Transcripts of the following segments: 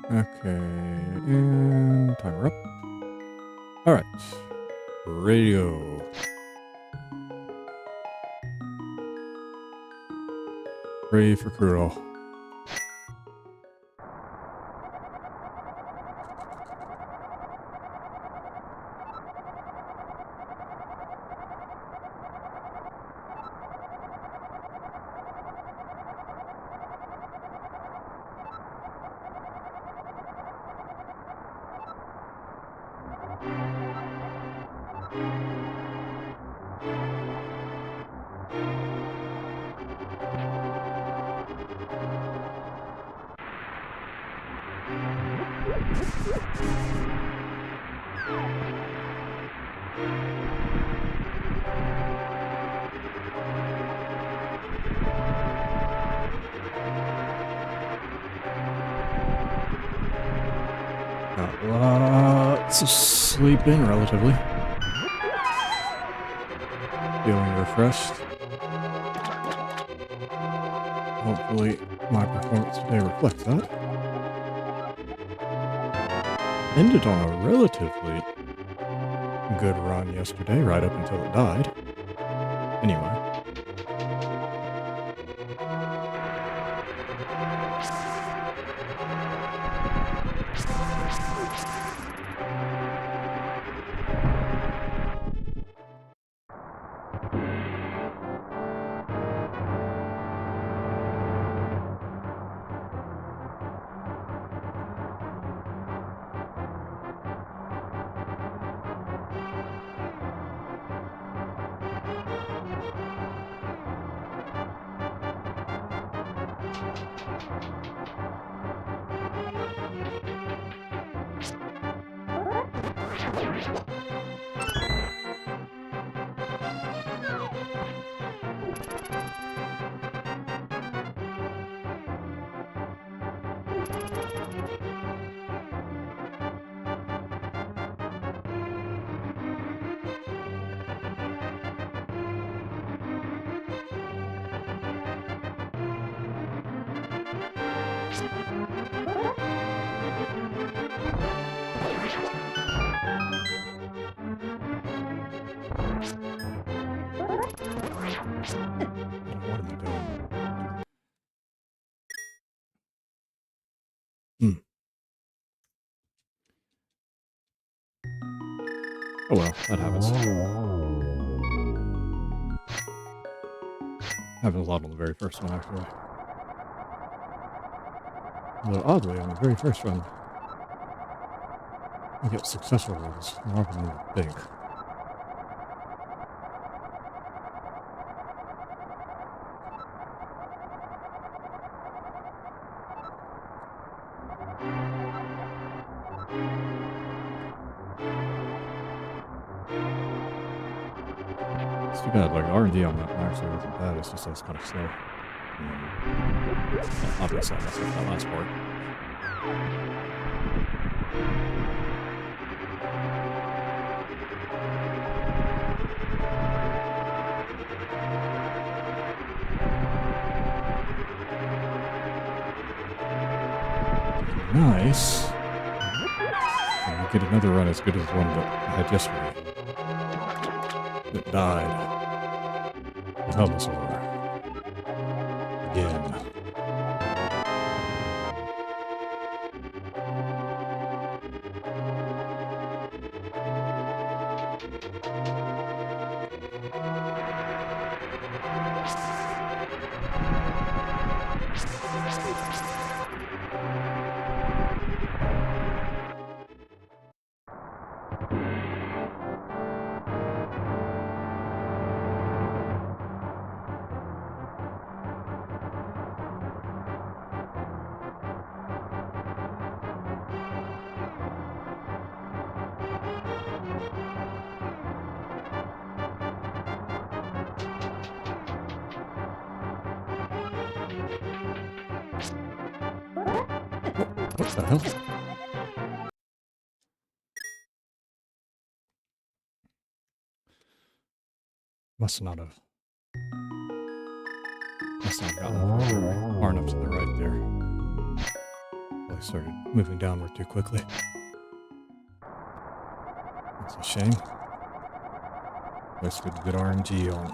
Okay, and timer up. Alright. Radio. Ready for Kuro. Lots of sleeping, relatively. Feeling refreshed. Hopefully my performance today reflects that. Ended on a relatively good run yesterday, right up until it died. Anyway. What am I doing? Oh well, that happens. Happens a lot on the very first one, actually. Although, oddly, on the very first run, you get successful rolls more often than you think. It's too bad, like, R&D on that actually wasn't bad, it's just that it's kind of slow. Obviously, I messed up that last part. Nice. And we get another run as good as the one that I had yesterday. That died. Venusaur. Again. The hell? Must not have gotten far enough to the right there. Probably started moving downward too quickly. That's a shame. Wasted good RNG on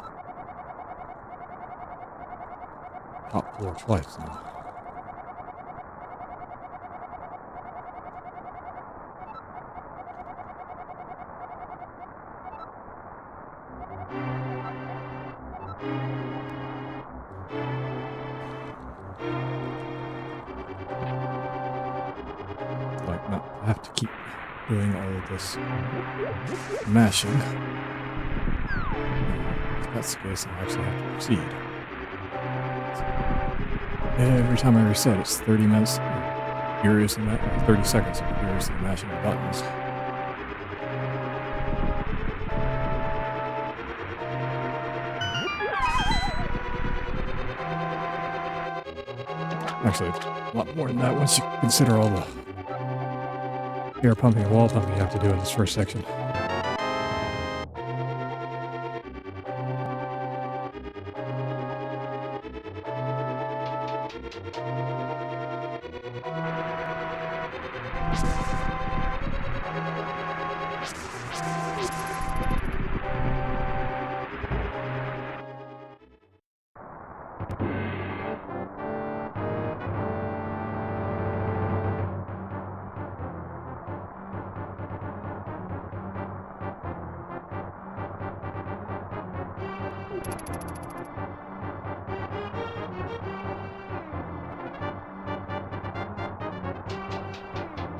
top floor twice now. Like, not have to keep doing all of this mashing. If that's the case, I actually have to proceed. Every time I reset, it's 30 minutes, furiously 30 seconds of furiously mashing the buttons. Actually, it's a lot more than that once you consider all the air pumping and wall pumping you have to do in this first section.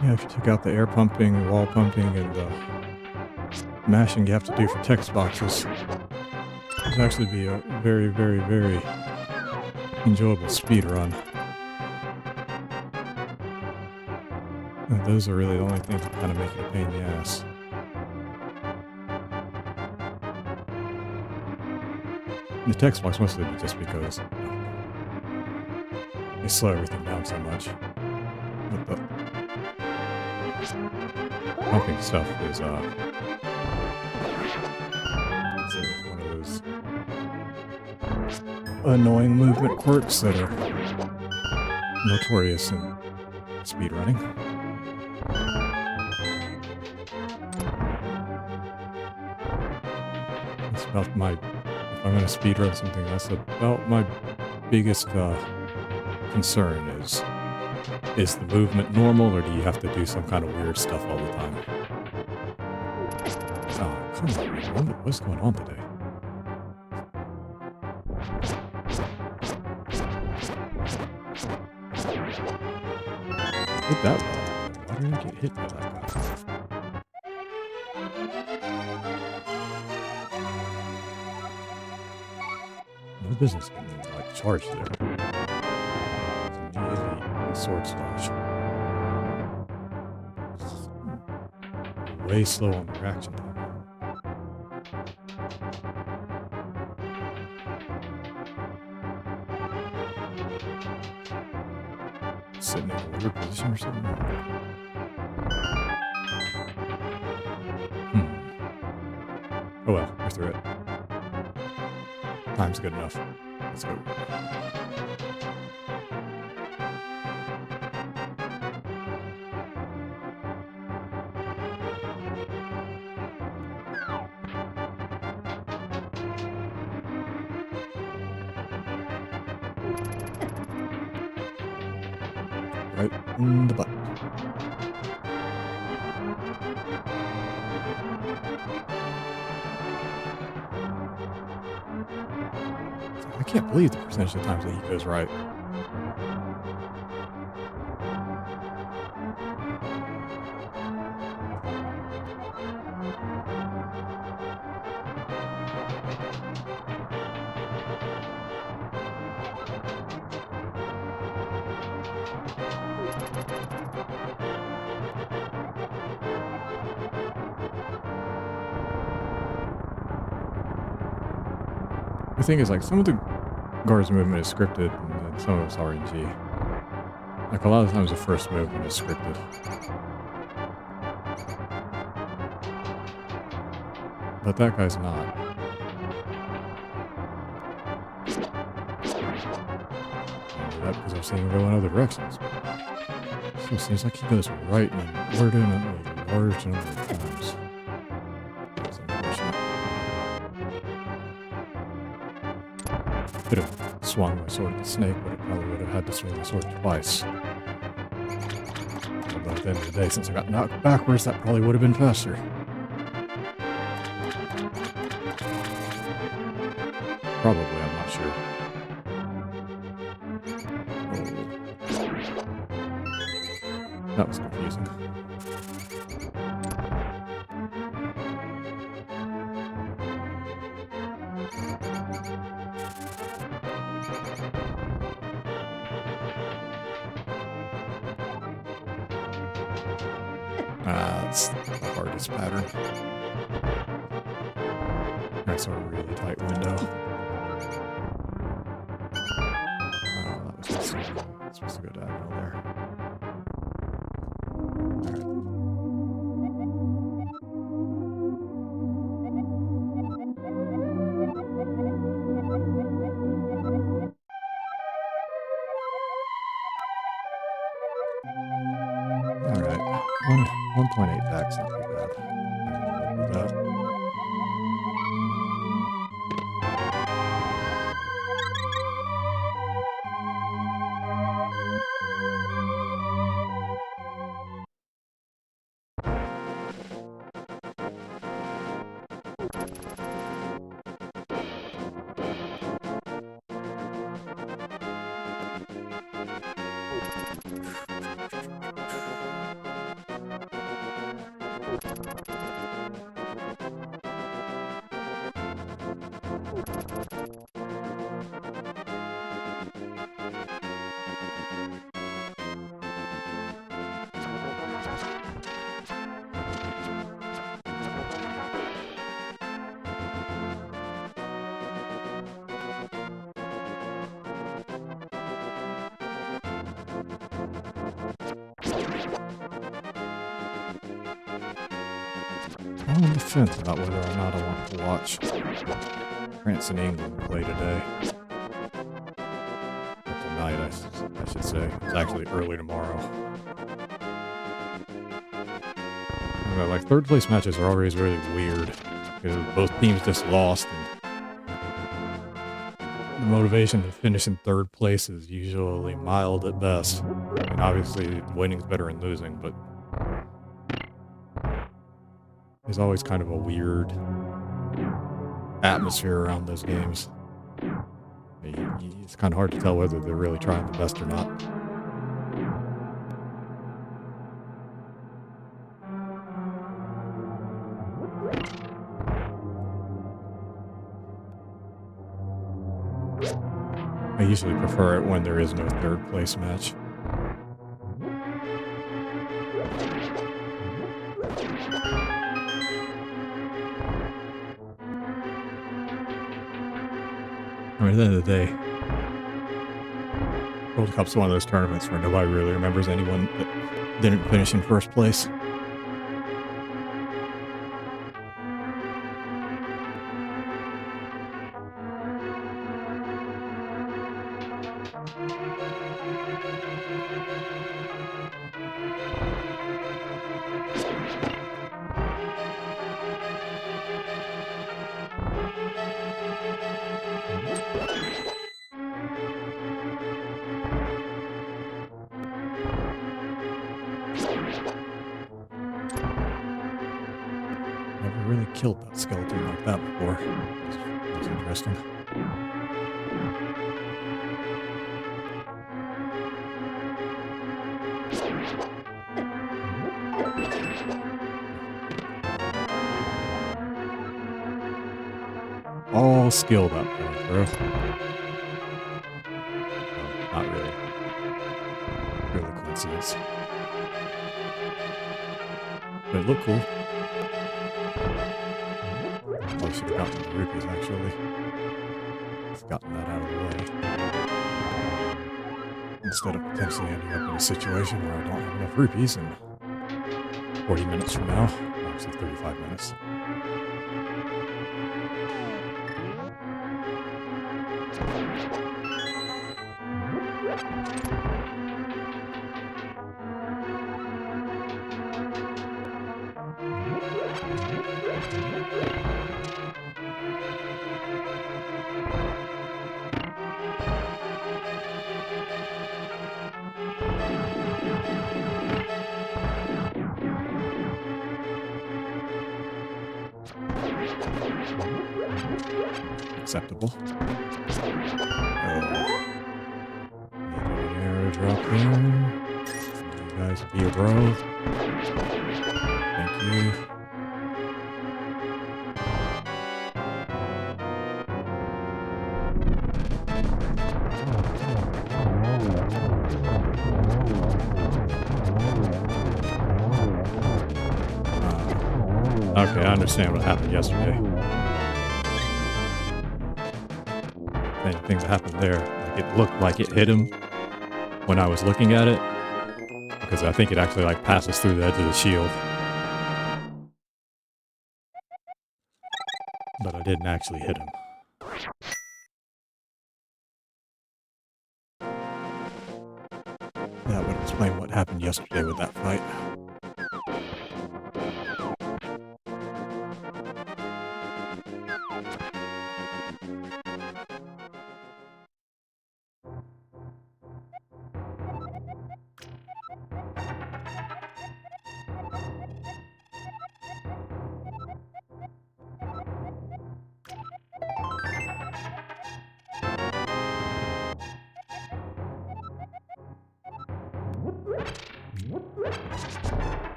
Yeah, if you took out the air pumping, wall pumping, and mashing you have to do for text boxes, it would actually be a very, very, very enjoyable speed run. And those are really the only things that kind of make it a pain in the ass. And the text box mostly just because they slow everything down so much. But the pumping stuff is one of those annoying movement quirks that are notorious in speedrunning. It's about my, if I'm going to speedrun something, that's about my biggest concern is the movement normal, or do you have to do some kind of weird stuff all the time? Oh, come on, what's going on today? Hit that one. Why did I get hit by that guy? No business getting like charged there. Sword slash. Way slow on the reaction time. Sitting in a weird position or something? Oh well, we're through it. Time's good enough. Let's go. Right in the butt. I can't believe the percentage of times that he goes right. The thing is, like, some of the guard's movement is scripted, and then some of it's RNG. Like, a lot of times the first movement is scripted. But that guy's not. That because I've seen him go in other directions. Still seems like he goes right and we're doing it a large number of times. That's unfortunate. Could have swung my sword at the snake, but it probably would have had to swing my sword twice. Although at the end of the day, since I got knocked backwards, that probably would have been faster. Probably, I'm not sure. That was confusing. That's the hardest pattern. That's a really tight window. That was supposed to go diagonal there. Alright, 1.8 back's not too bad. I can live with that. I'm on the fence about whether or not I want to watch France and England play today. Or tonight, I should say. It's actually early tomorrow. Like, third place matches are always really weird. Because both teams just lost. And the motivation to finish in third place is usually mild at best. I mean, obviously, winning's better than losing, but there's always kind of a weird atmosphere around those games. It's kind of hard to tell whether they're really trying the best or not. I usually prefer it when there is no third place match. I mean, at the end of the day, World Cup's one of those tournaments where nobody really remembers anyone that didn't finish in first place. Never really killed that skeleton like that before. That's interesting. All skilled up there, bro. No, not really. Really coincidence. But it looked cool. Probably should have gotten the rupees, actually. I've gotten that out of the way. instead of potentially ending up in a situation where I don't have enough rupees in 40 minutes from now, or actually 35 minutes. Acceptable. Arrow drop here. You guys be a bro. Thank you. Okay, I understand what happened yesterday. Thing that happened there, like it looked like it hit him when I was looking at it, because I think it actually like passes through the edge of the shield, but I didn't actually hit him. That would explain what happened yesterday with that fight.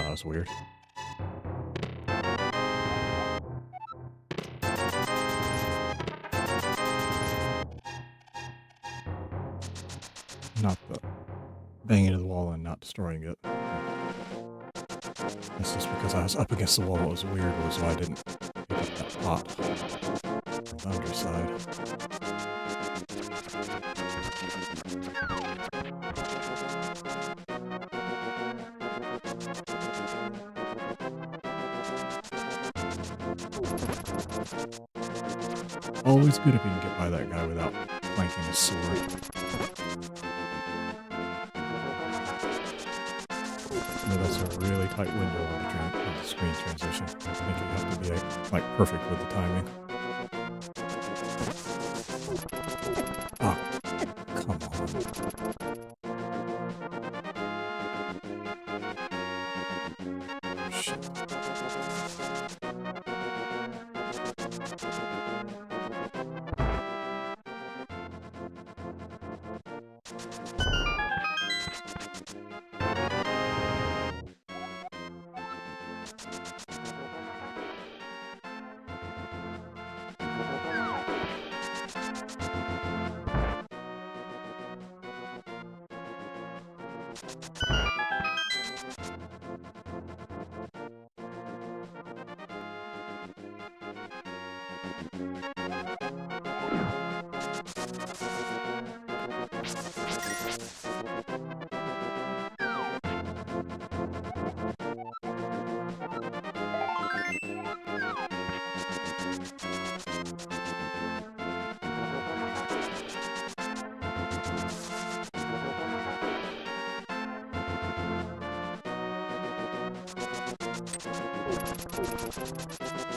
Oh, that's weird. Not the banging into the wall and not destroying it. That's just because I was up against the wall. It was weird, was why I didn't pick up that pot on the underside. Always good if you can get by that guy without flanking his sword. No, that's a really tight window on the screen transition. I think you have to be like perfect with the timing. Oh, come on. Shit.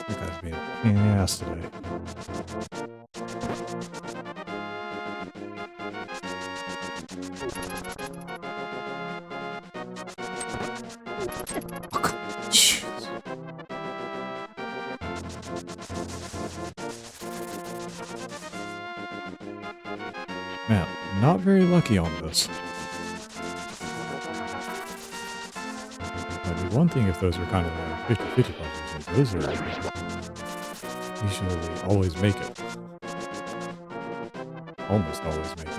You guys being a pain in the ass today. Man, not very lucky on this. That'd be one thing if those were kind of 50-50 puzzles. Those are usually always make it. Almost always make it.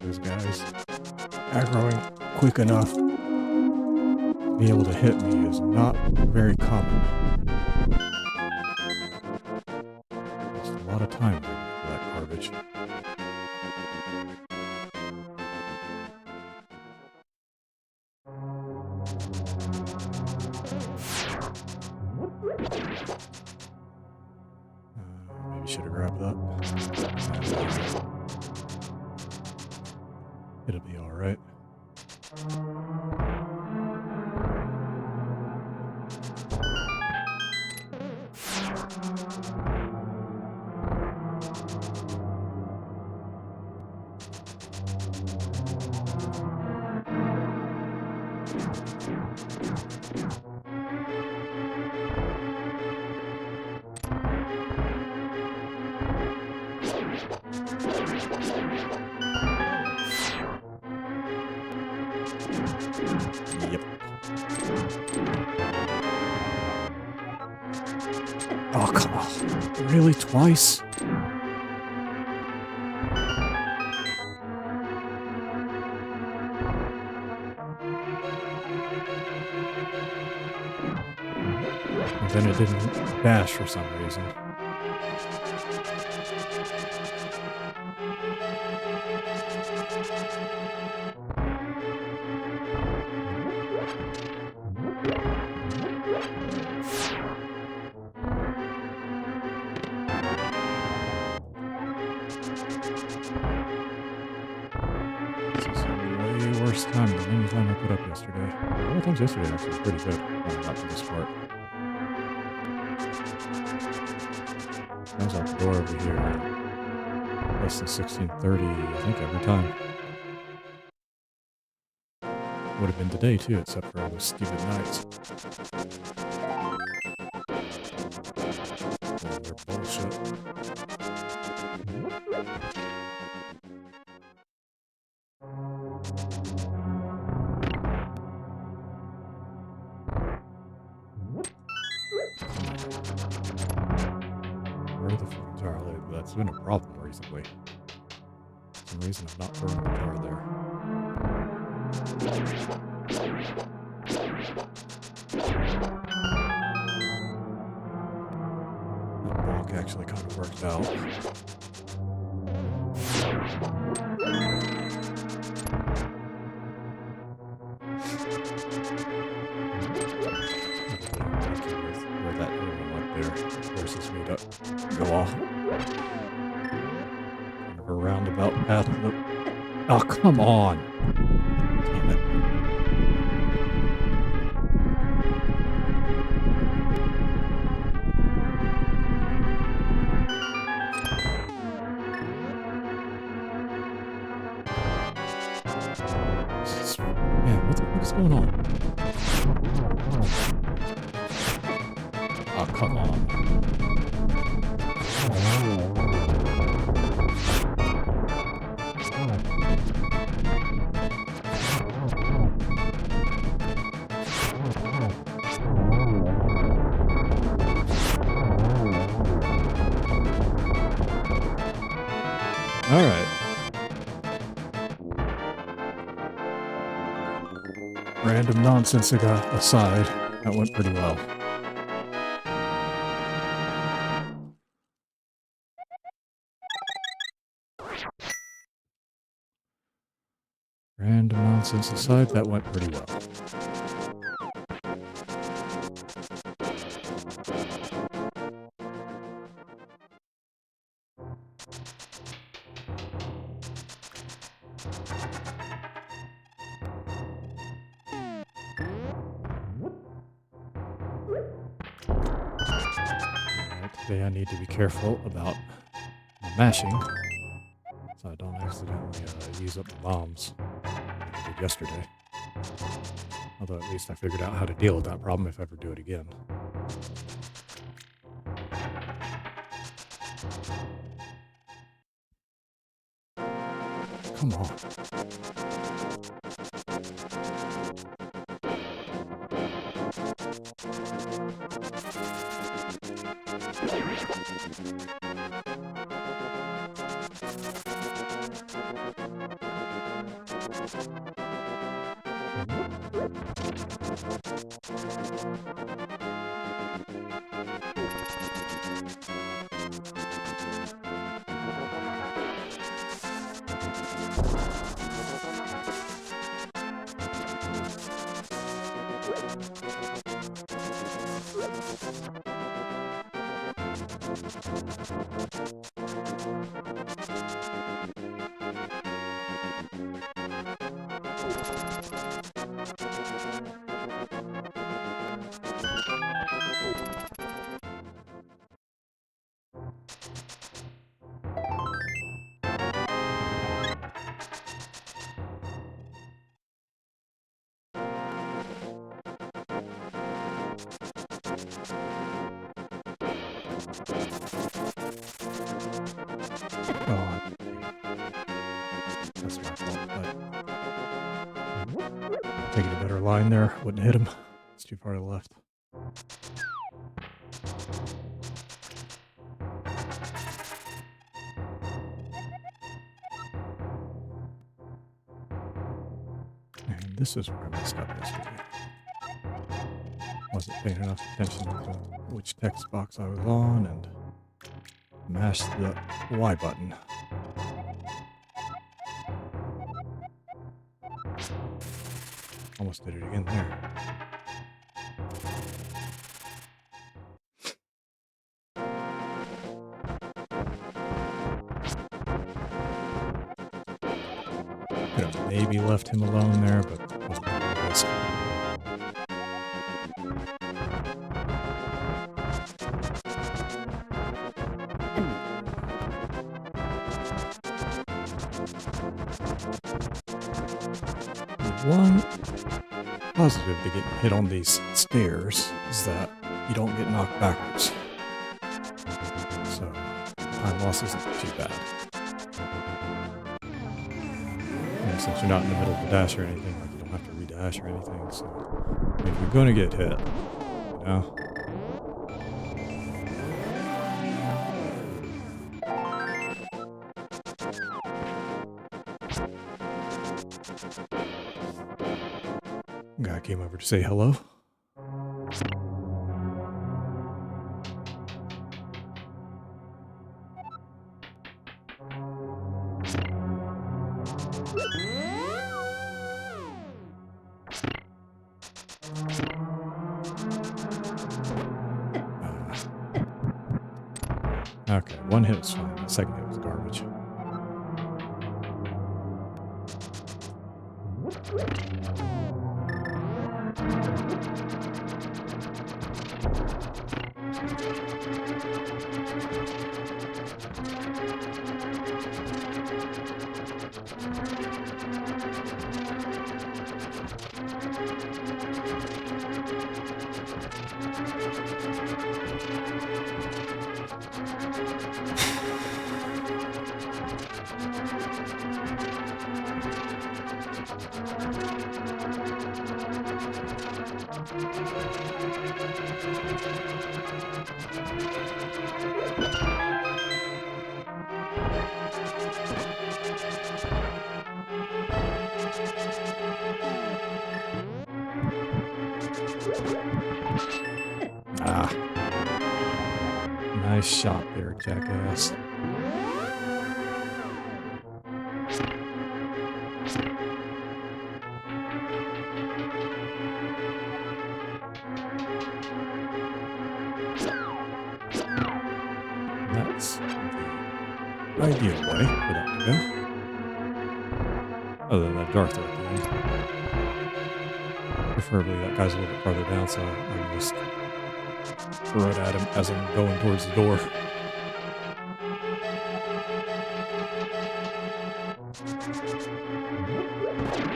Those guys aggroing quick enough to be able to hit me is not very common. damage. Maybe should have grabbed that. It'll be all right. Yep. Oh, come on. Really? Twice? And then it didn't dash for some reason. Worst time than any time I put up yesterday. All the times yesterday actually was pretty good when I got to this part. I was out the door over here at less than 16:30, I think, every time. Would have been today too, except for all those stupid nights. Oh, they're bullshit. Where the fucking jar? That's been a problem recently. For some reason I'm not throwing the jar there. That block actually kind of worked out. Where that arrow up there forces me to go off. Kind of a roundabout path. Oh, come on! Damn it. Man, what the fuck is going on? Oh, come on. All right. Random nonsense aside, that went pretty well. Random nonsense aside, that went pretty well. Today I need to be careful about my mashing, so I don't accidentally use up the bombs like I did yesterday. Although at least I figured out how to deal with that problem if I ever do it again. Come on. Oh, that's my fault, but making a better line there. Wouldn't hit him. It's too far to the left. And this is where I messed up yesterday. Wasn't paying enough attention to which text box I was on and mashed the Y button. Almost did it again there. Could have maybe left him alone there, but wasn't going to risk. One positive to getting hit on these stairs is that you don't get knocked backwards. So time loss isn't too bad. And since you're not in the middle of a dash or anything, like you don't have to redash or anything, so if you're gonna get hit, you know. Guy came over to say hello. Okay, one hit was fine. The second hit was garbage. Ah. Nice shot there, jackass. That's the ideal way for that to go. Other than that Darth at the end. Preferably that guy's a little bit farther down, so I can just throw it at him as I'm going towards the door.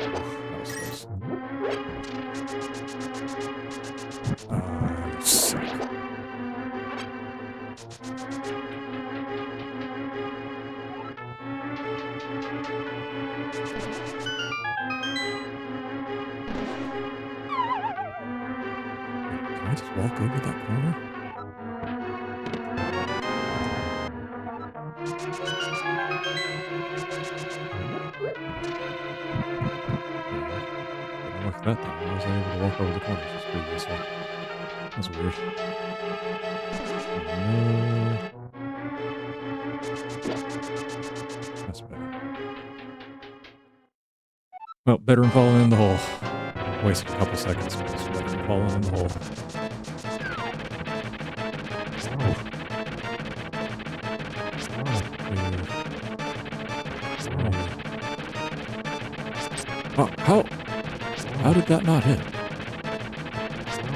That was close. You suck. Can I just walk over that corner? Didn't work that time. I wasn't able to walk over the corners as previously. That's weird. No. That's better. Well, better than falling in the hole. Wasted a couple seconds, but it's better than falling in the hole. Oh, how did that not hit? 4,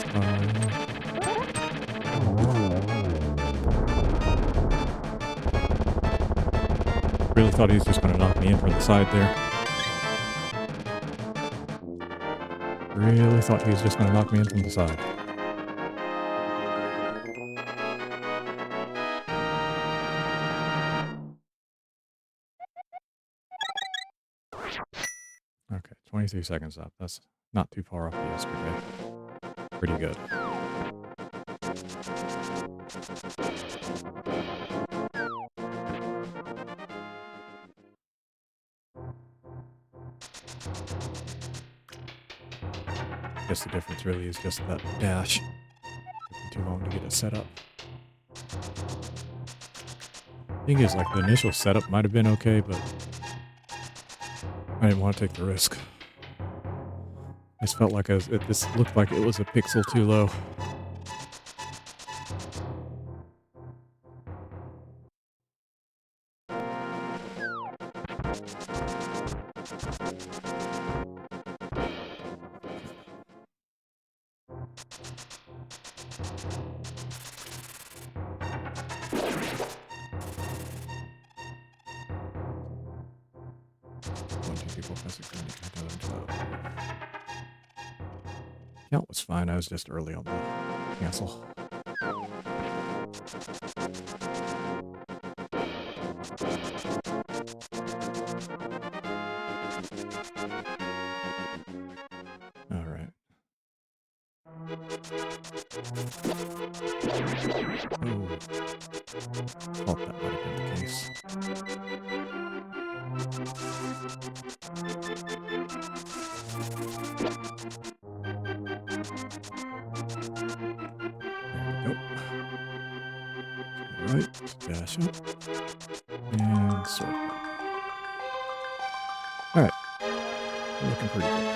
5. Really thought he was just gonna knock me in from the side there. Really thought he was just gonna knock me in from the side. Okay, 23 seconds up. That's not too far off yesterday. Pretty good. I guess the difference really is just that dash. Took me too long to get it set up. Thing is, like, the initial setup might have been okay, but I didn't want to take the risk. I just felt like this looked like it was a pixel too low. Count was fine. I was just early on the cancel. All right. Oh, thought that might have been the case. Right, dash up, and sword back. Alright, looking pretty good.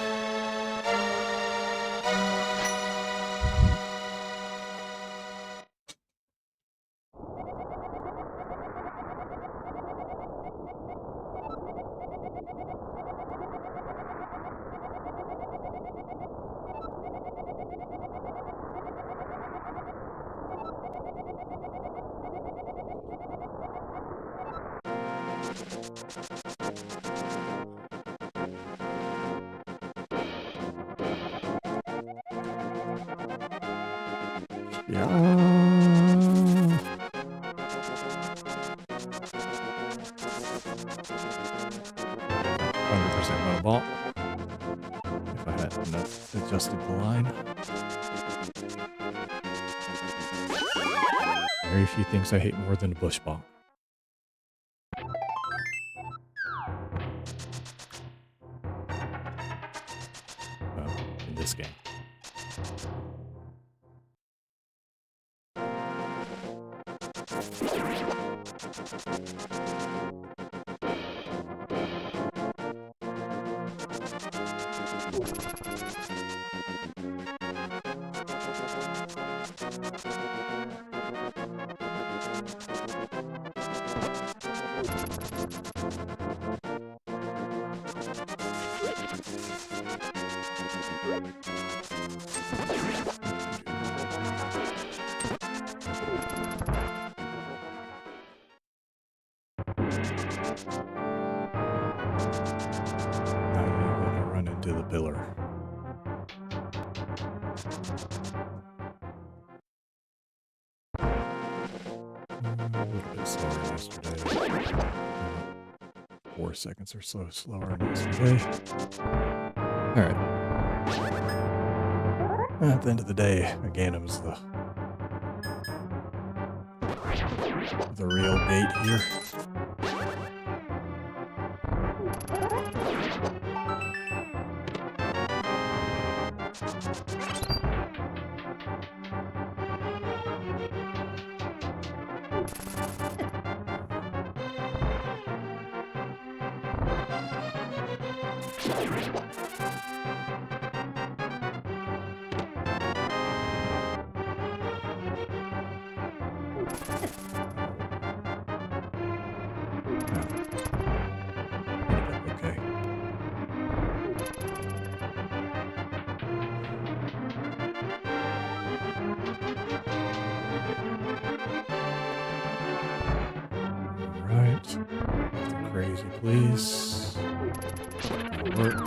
Yeah. 100% win a ball. If I had enough adjusted the line. Very few things I hate more than a bush ball. Well, in this game. Now you're going to run into the pillar. A little bit slower yesterday. 4 seconds or so slower than yesterday. Alright. At the end of the day, again, it was the real gate here. Okay. Alright. Nothing crazy, please. That'll work.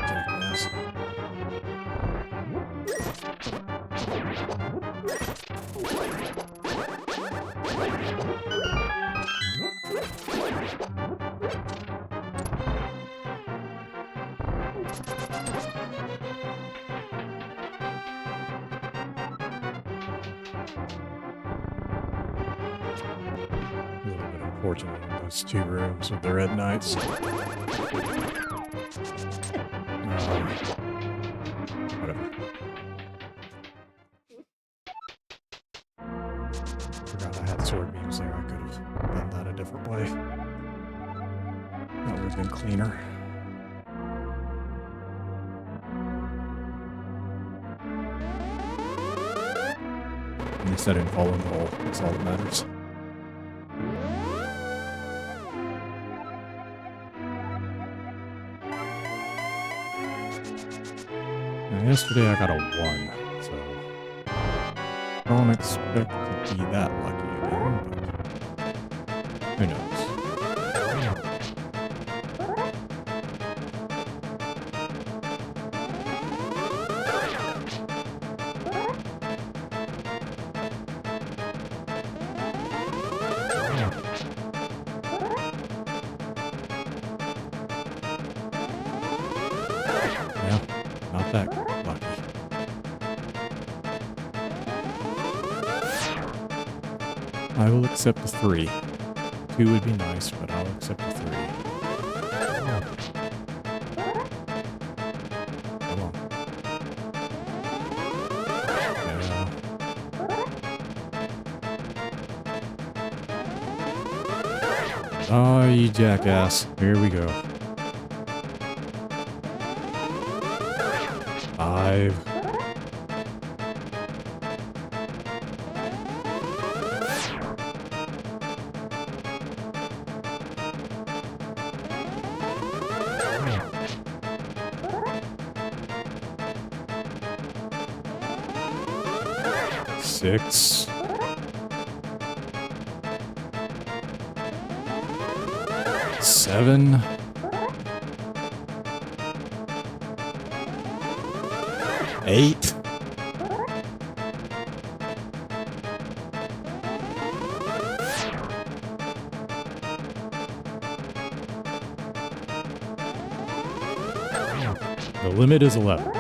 Jackass. A little bit unfortunate in those 2 rooms with the red knights. Whatever. Forgot I had sword beams there. I could have done that a different way. That would have been cleaner. At least I didn't fall in the hole. That's all that matters. Now, yesterday I got a 1, so I don't expect to be that lucky again, but who knows? Yeah, not that lucky. I will accept a 3. 2 would be nice, but I'll accept a 3. Come on. Yeah. Oh, you jackass. Here we go. 5. Six. 7. 8. 'The limit is 11.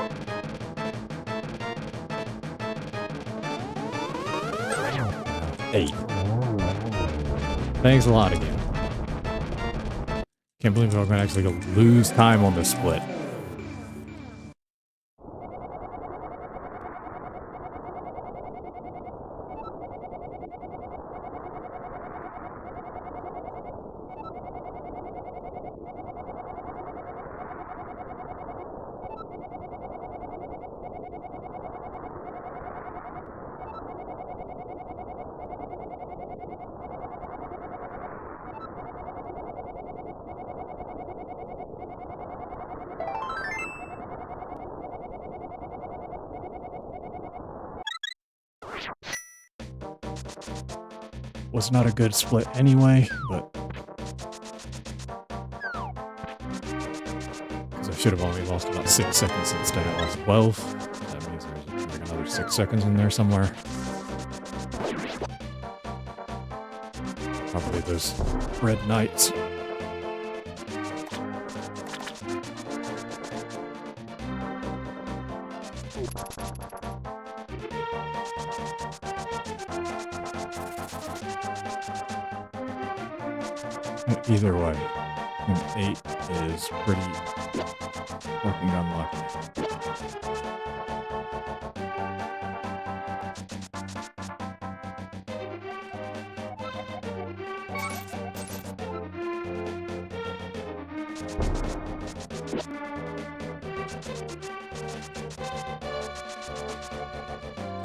Eight. Thanks a lot again. Can't believe I'm actually going to lose time on this split. Was not a good split anyway, but because I should have only lost about 6 seconds instead I lost 12. That means there's like another 6 seconds in there somewhere. Probably those red knights. Either way, an 8 is pretty fucking unlucky.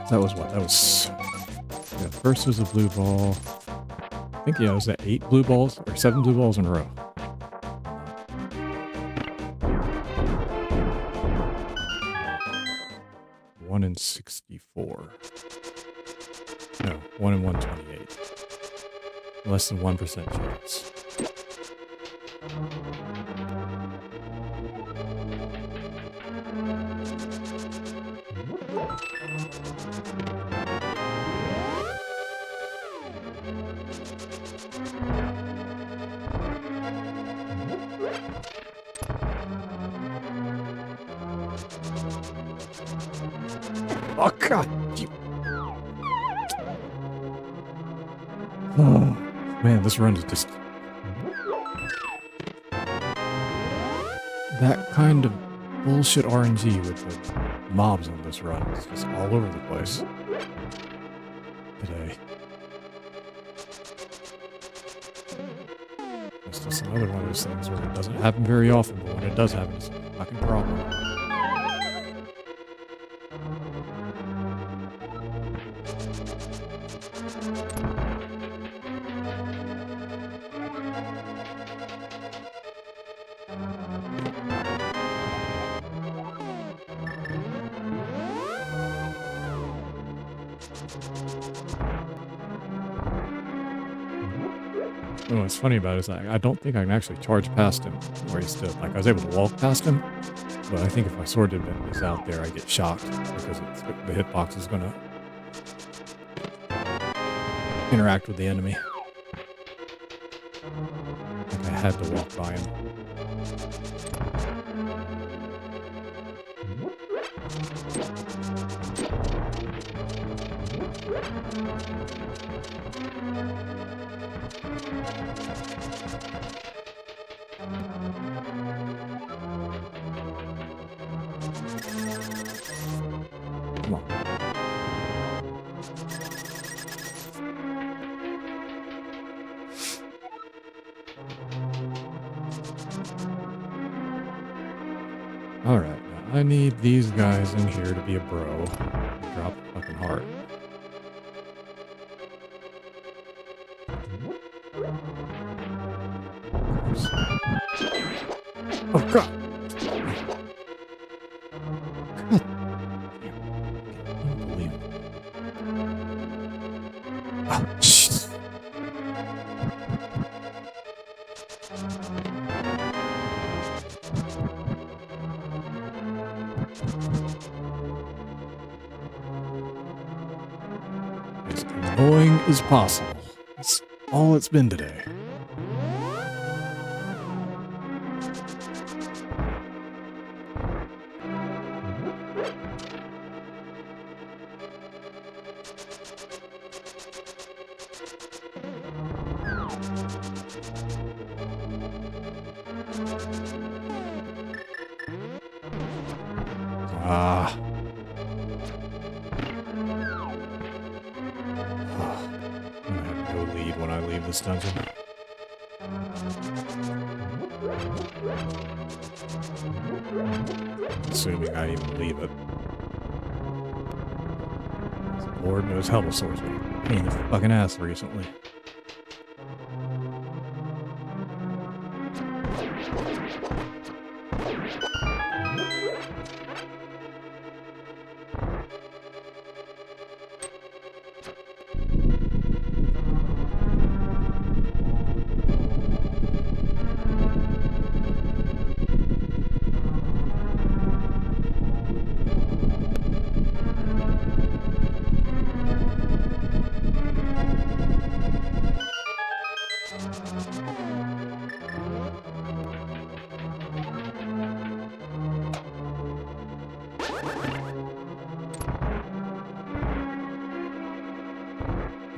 That was what? That was... Yeah, first was a blue ball. I think, yeah, it was that 8 blue balls, or 7 blue balls in a row. 1 in 64. No, 1 in 128. Less than 1% chance. Oh, God! Oh, man, this run is just... That kind of bullshit RNG with the mobs on this run is just all over the place today. It's just another one of those things where it doesn't happen very often, but when it does happen, it's a fucking problem. What's funny about it is I don't think I can actually charge past him where he stood. Like, I was able to walk past him, but I think if my sword divinity is out there, I get shocked because the hitbox is going to interact with the enemy. I think I had to walk by him. Come on. Alright, now I need these guys in here to be a bro. Drop a fucking heart. Oh, God! As annoying as possible. That's all it's been today. I'm gonna have no lead when I leave this dungeon. Assuming I even leave it. Lord knows Hell Sword's been a pain in the fucking ass recently.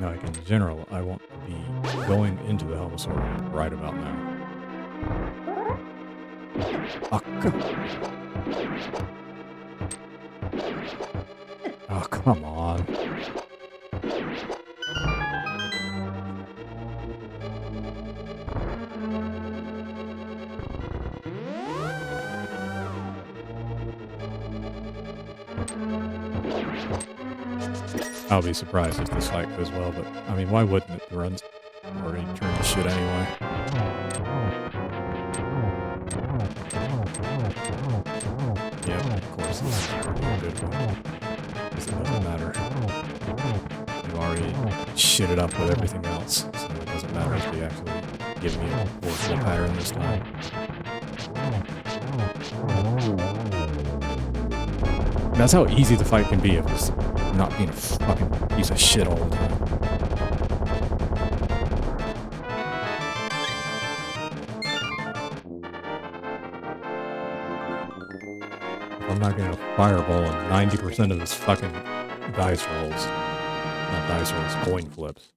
Like in general, I won't be going into the Helmasaur right about now. Oh, come on. I'll be surprised if this fight goes well, but I mean, why wouldn't it? The run's already turned to shit anyway. Yeah, of course, this is a good one. Because it doesn't matter. You've already shit it up with everything else, so it doesn't matter if they actually give me a forceful pattern this time. That's how easy the fight can be if it's not being a fucking piece of shit all the time. I'm not gonna fireball on 90% of this fucking dice rolls. Not dice rolls, coin flips.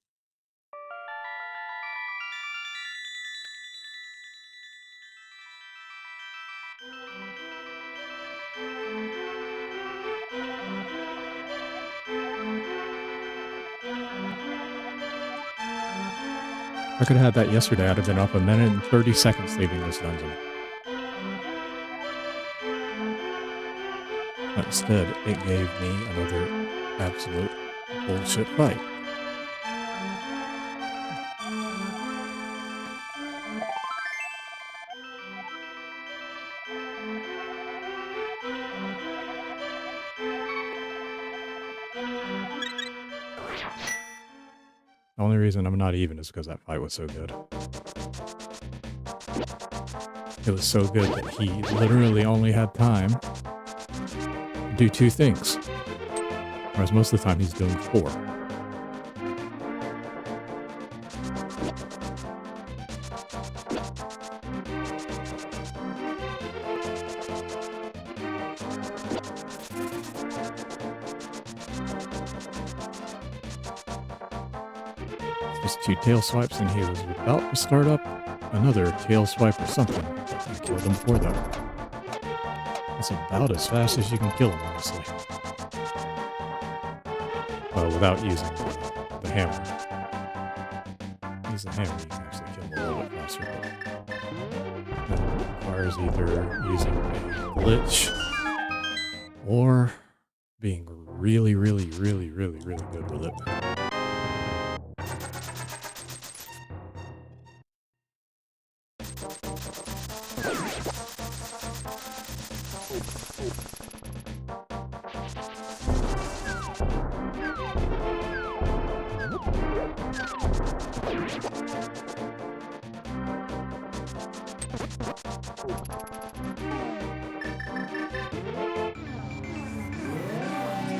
If I could have had that yesterday, I'd have been up a minute and 30 seconds leaving this dungeon. But instead, it gave me another absolute bullshit fight. The only reason I'm not even is because that fight was so good. It was so good that he literally only had time to do 2 things. Whereas most of the time he's doing 4. Just 2 tail swipes, and he was about to start up another tail swipe or something. I killed him before that. That's about as fast as you can kill him, honestly. Well, without using the hammer. Use the hammer, you can actually kill him a little bit faster, but that requires either using a glitch or being really, really, really, really, really good with it.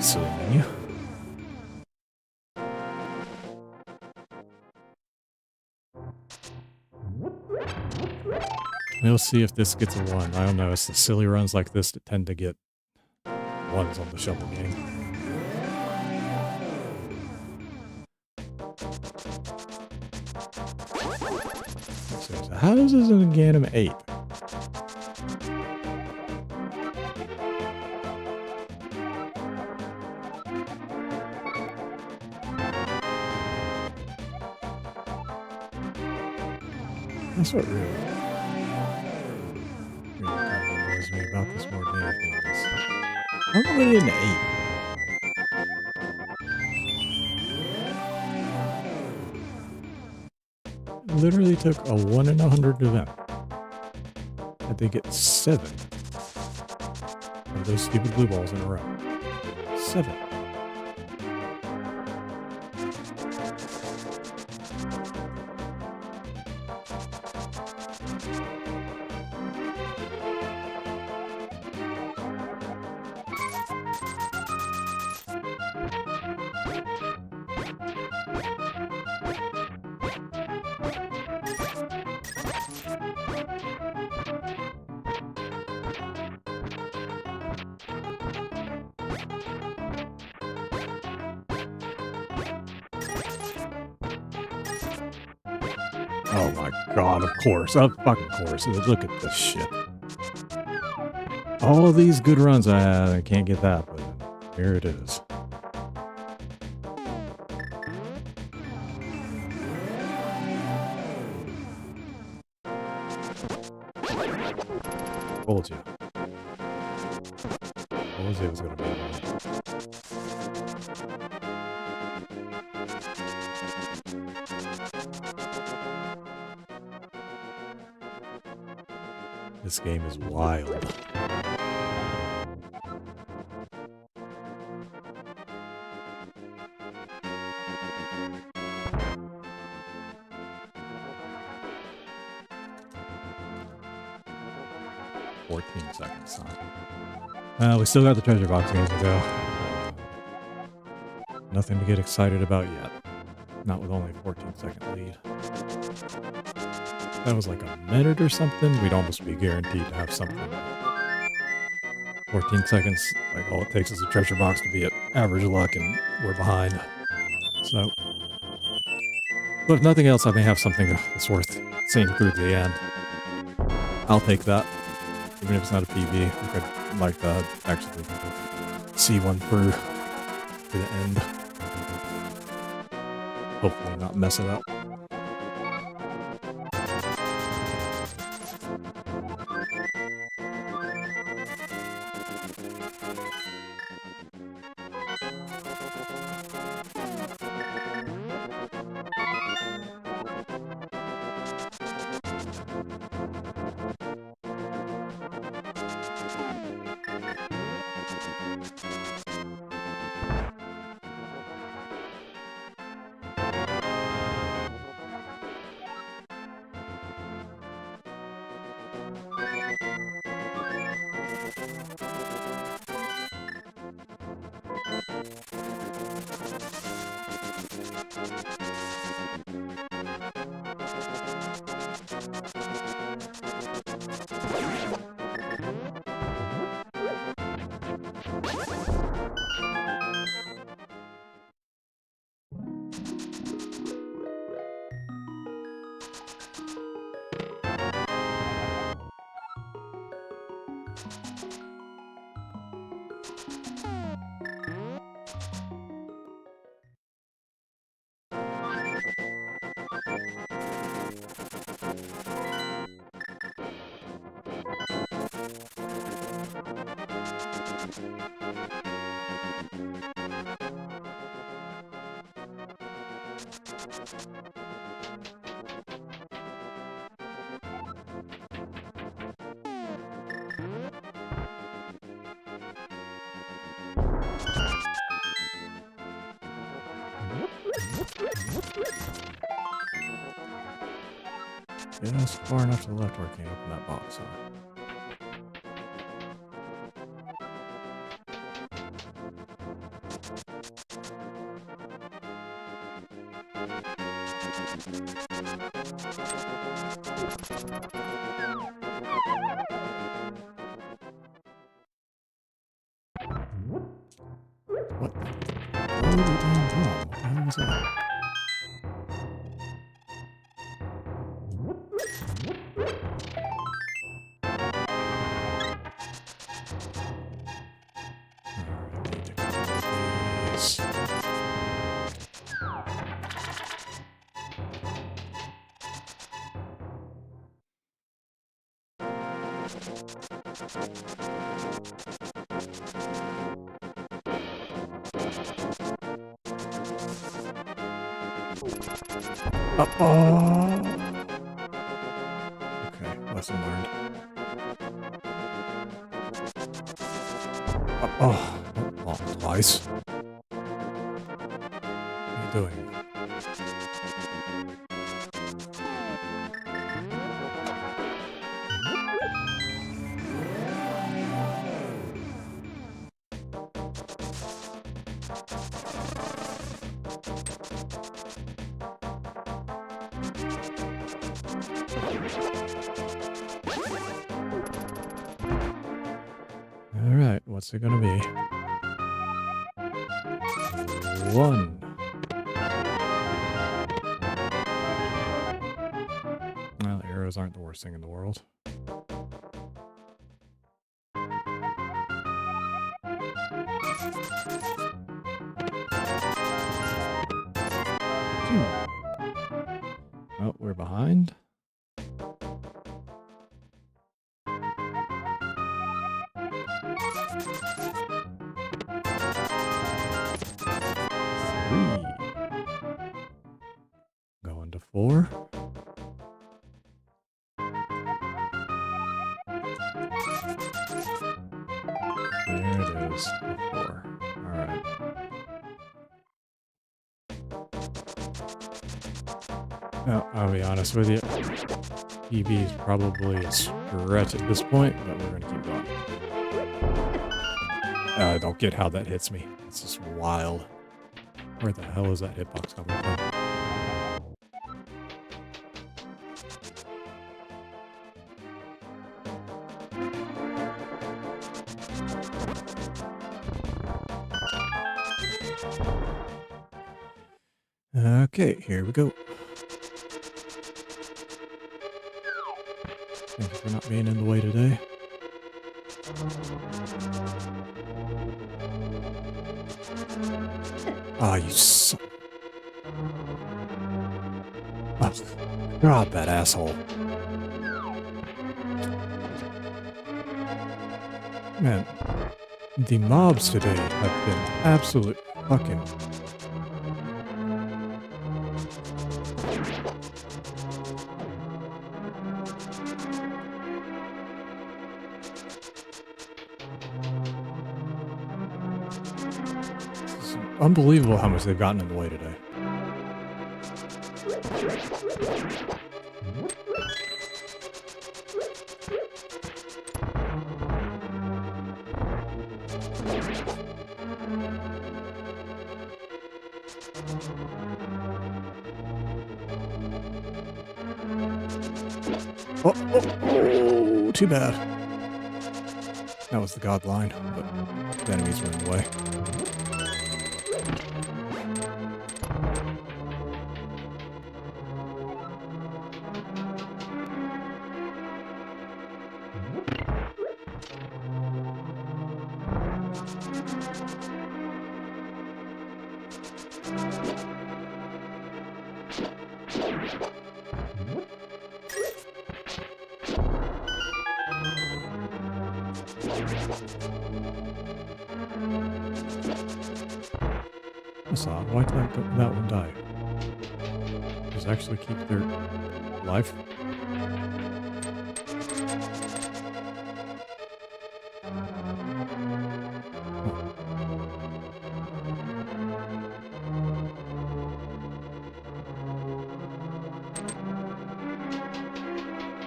Silly menu. We'll see if this gets a 1. I don't know, it's the silly runs like this that tend to get 1s on the shovel game. So how does this get him 8? That's what really kind of annoys me about this more than anything is how am I an 8? Literally took a 1 in 100 event. Had to get 7 of those stupid blue balls in a row. 7. Oh my god, of course. Of fucking course. Look at this shit. All of these good runs, I can't get that, but here it is. Told you. Told you it was gonna be one. This game is wild. Seconds, huh? We still got the treasure box game to go. Nothing to get excited about yet. Not with only a 14-second lead. That was like a minute or something. We'd almost be guaranteed to have something. 14 seconds, like all it takes is a treasure box to be at average luck, and we're behind. So, but if nothing else, I may have something that's worth seeing through to the end. I'll take that. Even if it's not a PB, I'd like to actually see one through to the end. Hopefully not mess it up. Just far enough to the left where I can't open that box, huh? What the? What the hell was that? Oh. Okay, lesson learned. Oh, twice. What are you doing? Alright, what's it gonna be? 1. arrows aren't the worst thing in the world. Oh, we're behind. Going to 4. There it is. 4. Alright. Now, I'll be honest with you. PB is probably a stretch at this point, but we're going to keep going. I don't get how that hits me. It's just wild. Where the hell is that hitbox coming from? Okay, here we go. Thank you for not being in the way today. Ah, you son. Oh, God, that asshole. Man, the mobs today have been absolute fucking... Unbelievable how much they've gotten in the way today. Oh, too bad. That was the god line, but the enemies were in the way. Why did that one die? Does it actually keep their life?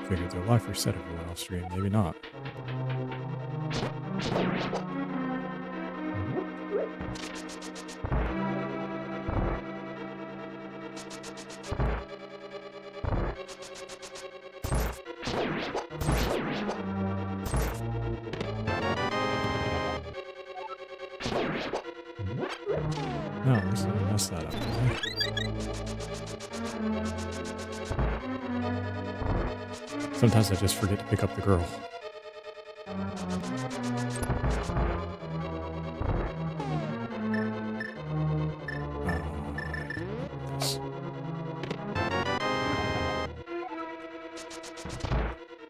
Figured their life reset if we went off stream, maybe not. No, at least I didn't mess that up. Sometimes I just forget to pick up the girl.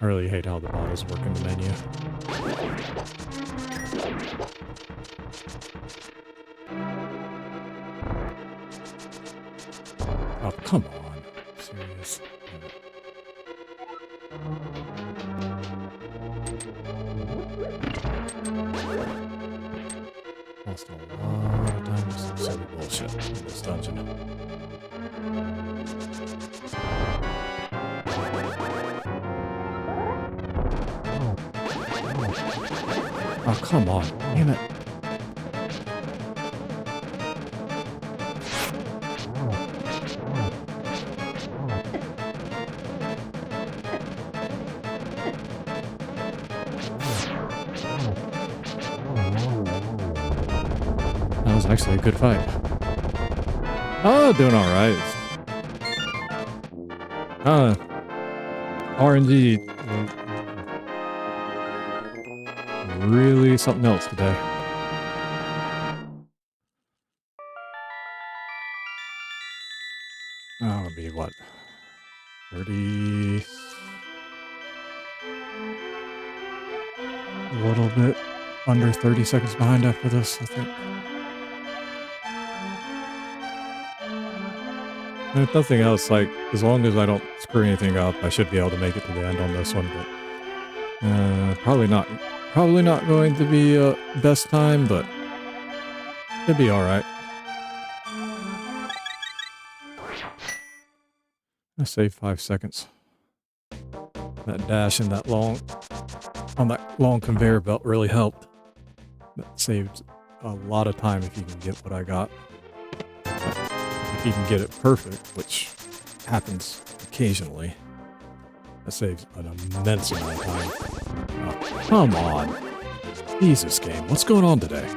I really hate how the bottles work in the menu. Oh, come on. Serious. Lost a lot of time with some silly bullshit in this dungeon. Oh, come on. Damn it. That was actually a good fight. Oh, doing alright. RNG really something else today. Oh, it'll be what? 30... A little bit under 30 seconds behind after this, I think. And if nothing else, like, as long as I don't screw anything up, I should be able to make it to the end on this one, but probably not going to be best time, but it'd be alright. I saved 5 seconds. That dash and that long conveyor belt really helped. That saved a lot of time if you can get what I got. If you can get it perfect, which happens occasionally, that saves an immense amount of time. Oh, come on. Jesus, game. What's going on today?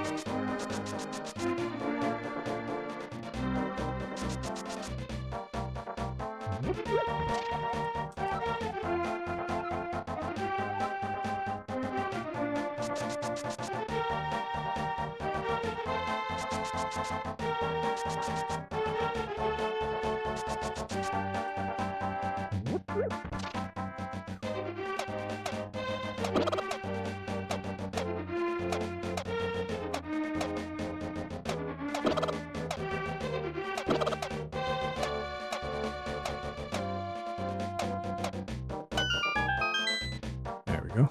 There we go.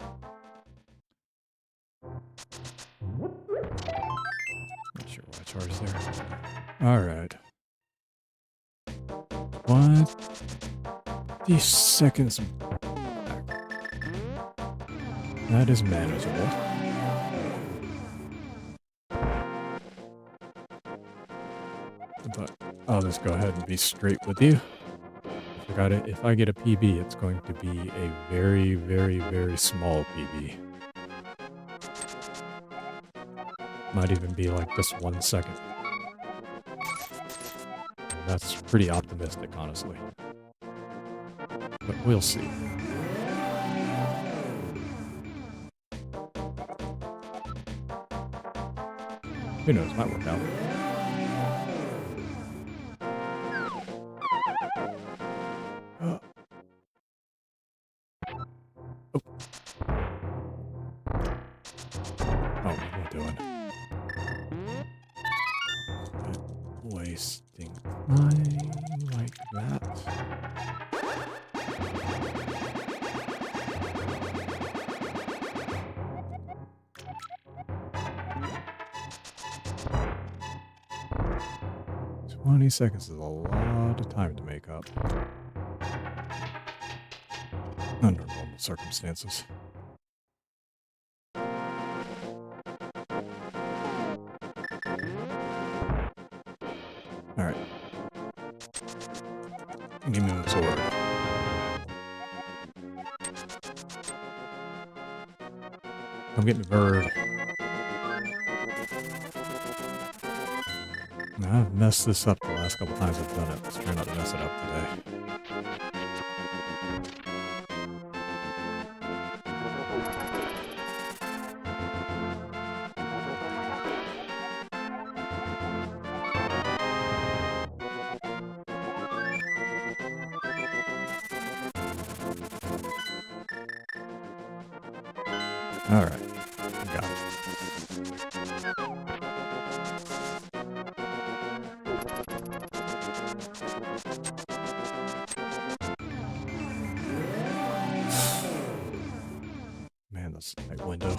Not sure why I charged there. Alright. 20 seconds back. That is manageable. But I'll just go ahead and be straight with you. If I get a PB, it's going to be a very, very, very small PB. Might even be like just 1 second. And that's pretty optimistic, honestly. But we'll see. Who knows, might work out. Wasting time like that. "20 seconds is a lot of time to make up. Under normal circumstances. Alright. Give me the sword. I'm getting a bird. Now, I've messed this up the last couple times I've done it. Let's try not to mess it up today. Alright, got it. Man, that's a tight window.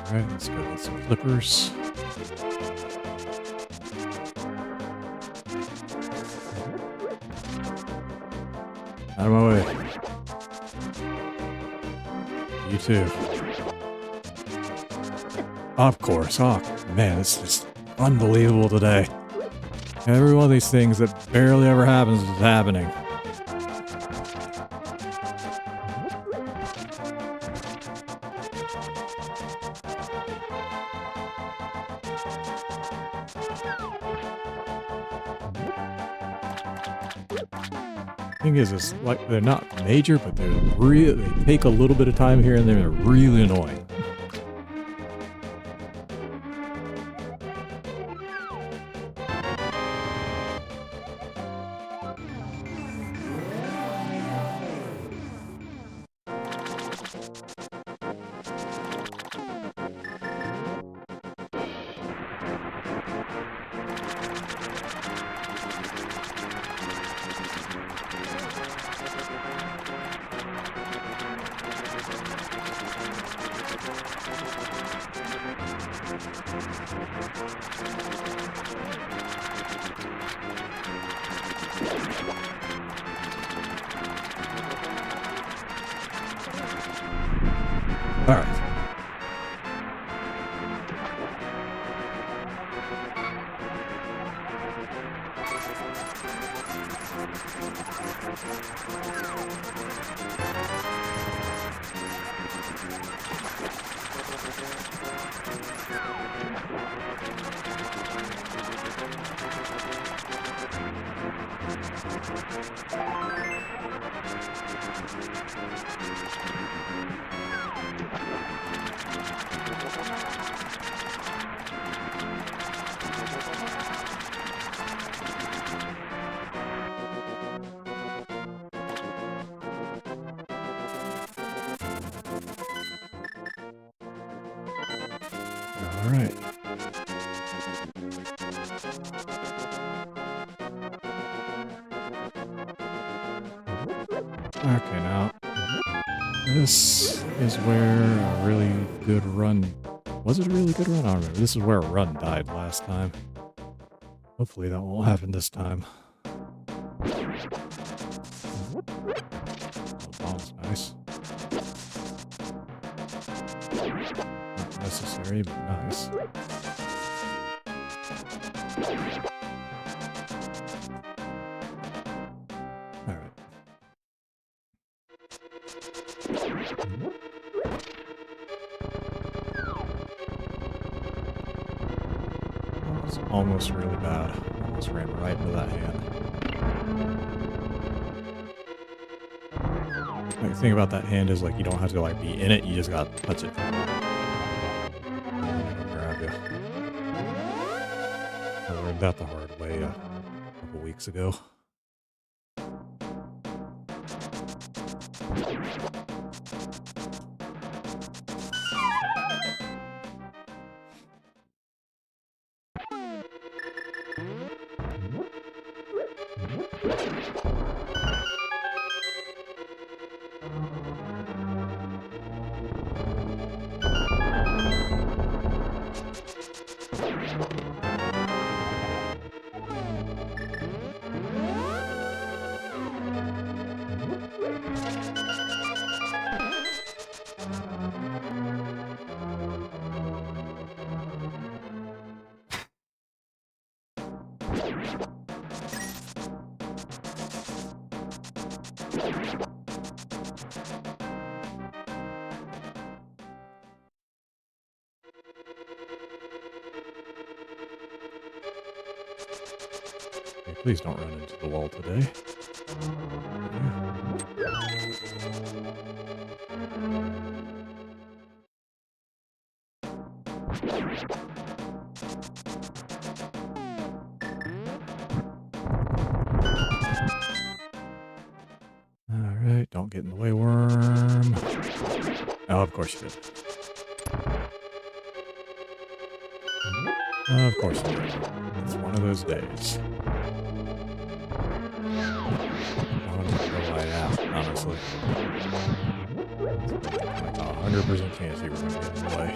Alright, let's go with some flippers. Out of my way. You too. Of course. Oh, man, it's just unbelievable today. Every one of these things that barely ever happens is happening. Thing is like they're not major, but they take a little bit of time here and there. They're really annoying. All right. All right. Okay, now this is where a really good run. Was it a really good run? I don't remember. This is where a run died last time. Hopefully that won't happen this time. Oh, bomb's nice. Not necessary, but nice. Alright. That was almost really bad. Almost ran right into that hand. The thing about that hand is like you don't have to like be in it, you just gotta touch it. Grab you. I learned that the hard way a couple weeks ago. Okay, please don't run into the wall today. Alright, don't get in the way, worm. Oh, of course you did. Of course you did. It's one of those days. I don't even know why I asked, honestly. Like a 100% chance you were going to get in the way.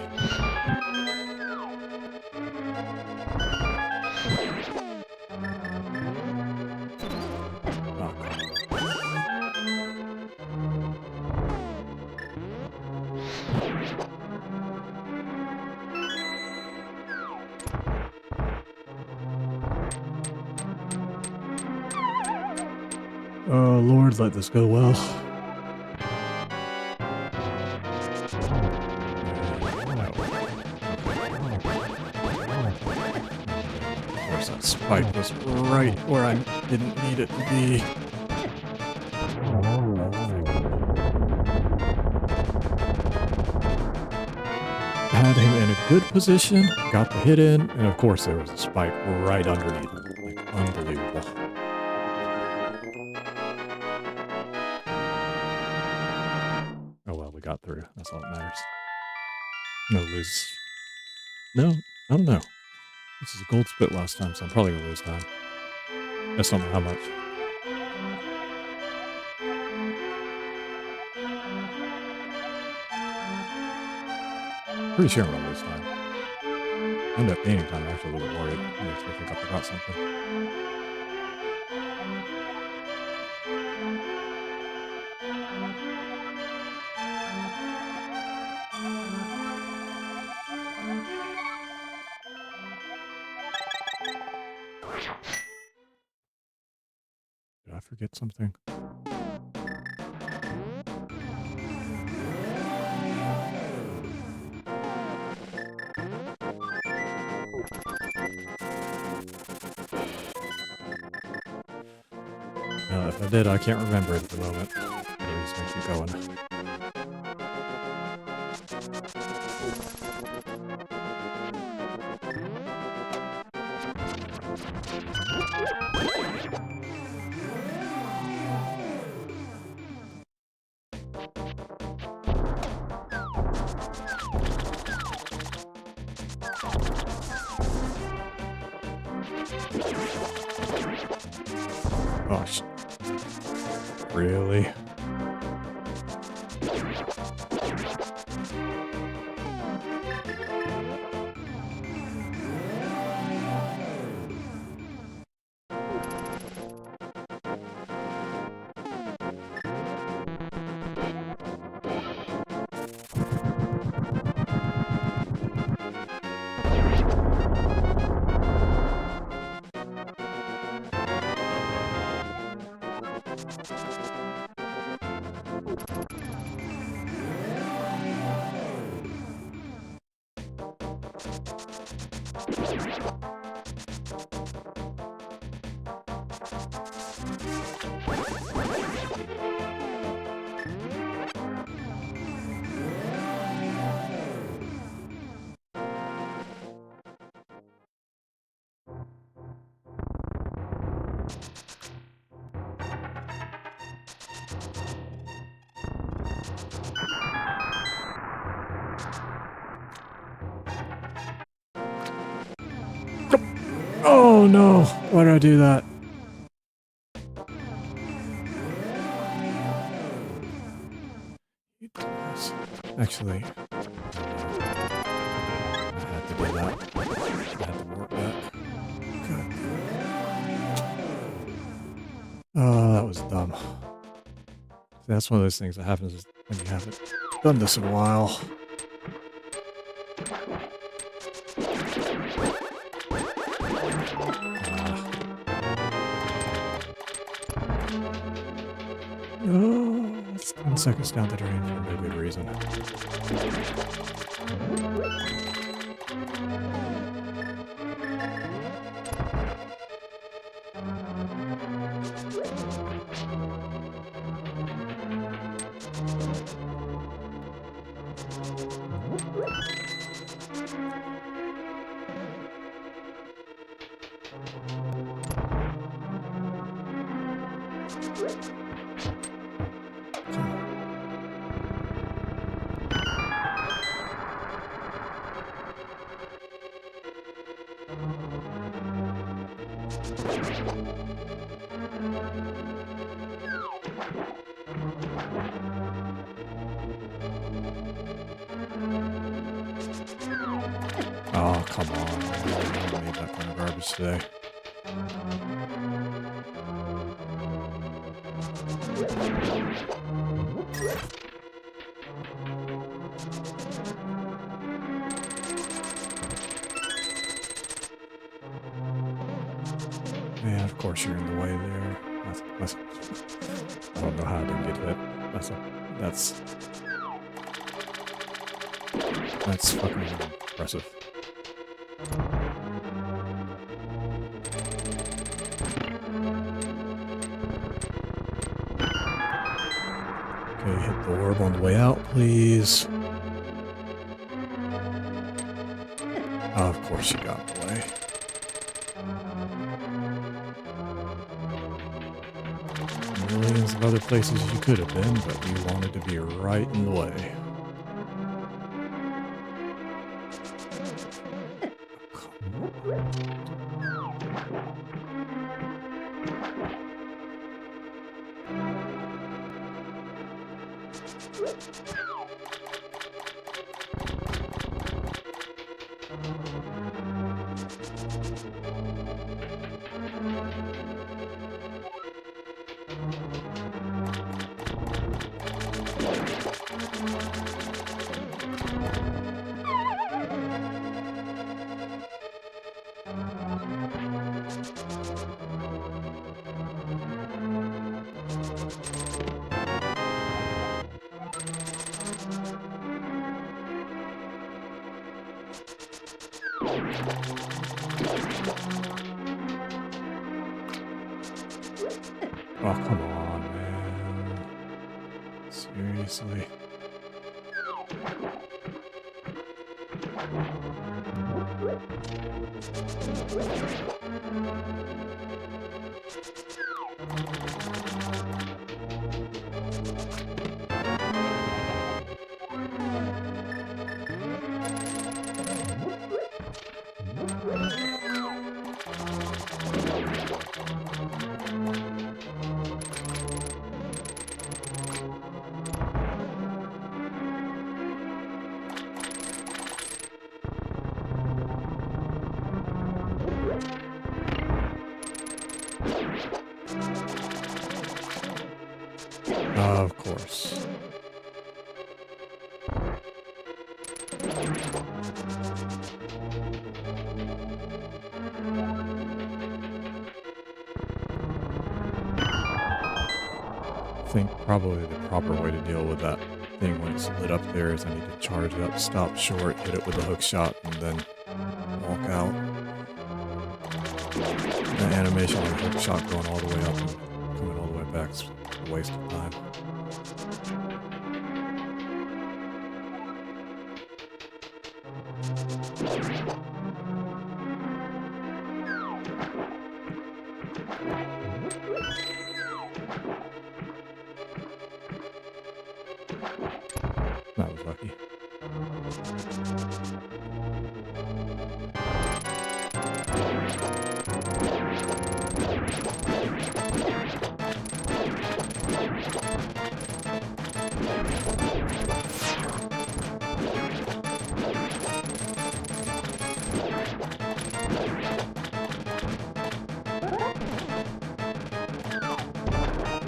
Oh, Lord, let this go well. Of course, that spike was right where I didn't need it to be. good position, got the hit in, and of course there was a spike right underneath it. Like, unbelievable. Oh well, we got through. That's all that matters. No lose. No, I don't know. This is a gold split last time, so I'm probably gonna lose time. That's not how much. Pretty sure I'm gonna lose time. I end up gaining time. I'm actually a little bit worried. It makes me think I forgot something. Did I forget something? If I did, I can't remember at the moment. But at least I keep going. Gosh. Really? Oh no! Why did I do that? Actually, I had to do that. I had to work that. God. Oh, that was dumb. That's one of those things that happens when you haven't done this in a while. Oh, it's 10 seconds down the drain for no good reason. Oh, come on. I don't need that kind of garbage today. Yeah, of course you're in the way there. That's I don't know how I didn't get hit. That's fucking impressive. Okay, hit the orb on the way out, please. Oh, of course you got in the way. Millions of other places you could have been, but you wanted to be right in the way. Oh, come on, man. Seriously. Of course. I think probably the proper way to deal with that thing when it's lit up there is I need to charge it up, stop short, hit it with a hook shot, and then walk out. The animation of the hook shot going all the way up and coming all the way back is a waste of time. That was lucky.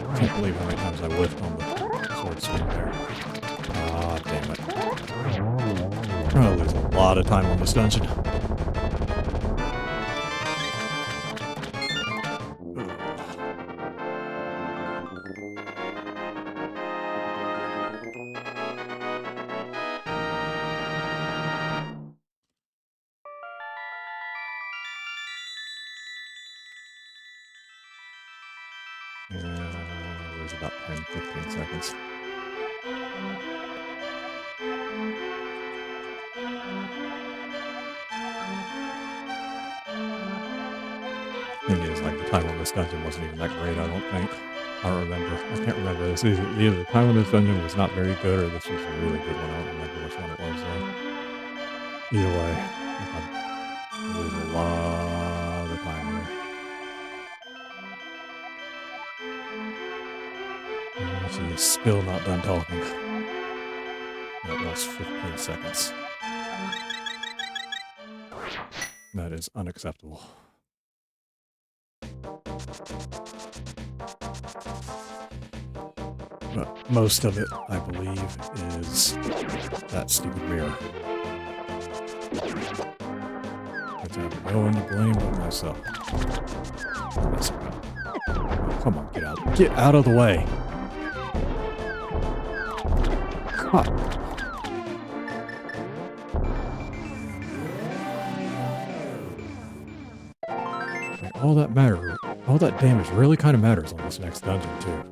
I can't believe how many times I whiffed on the sword swing there. Ah, damn it. I'm gonna lose a lot of time on this dungeon. It was about 10-15 seconds. Thing is, like, the time on this dungeon wasn't even that great, I don't think. I don't remember. I can't remember. This is either the time on this dungeon was not very good or this was a really good one. I don't remember which one it was, though. Either way, I lose a lot of time here. She's still not done talking. That was 15 seconds. That is unacceptable. But most of it, I believe, is that stupid mirror. I have no one to blame but myself. Come on, get out. Get out of the way. God. Like, all that damage really kind of matters on this next dungeon, too.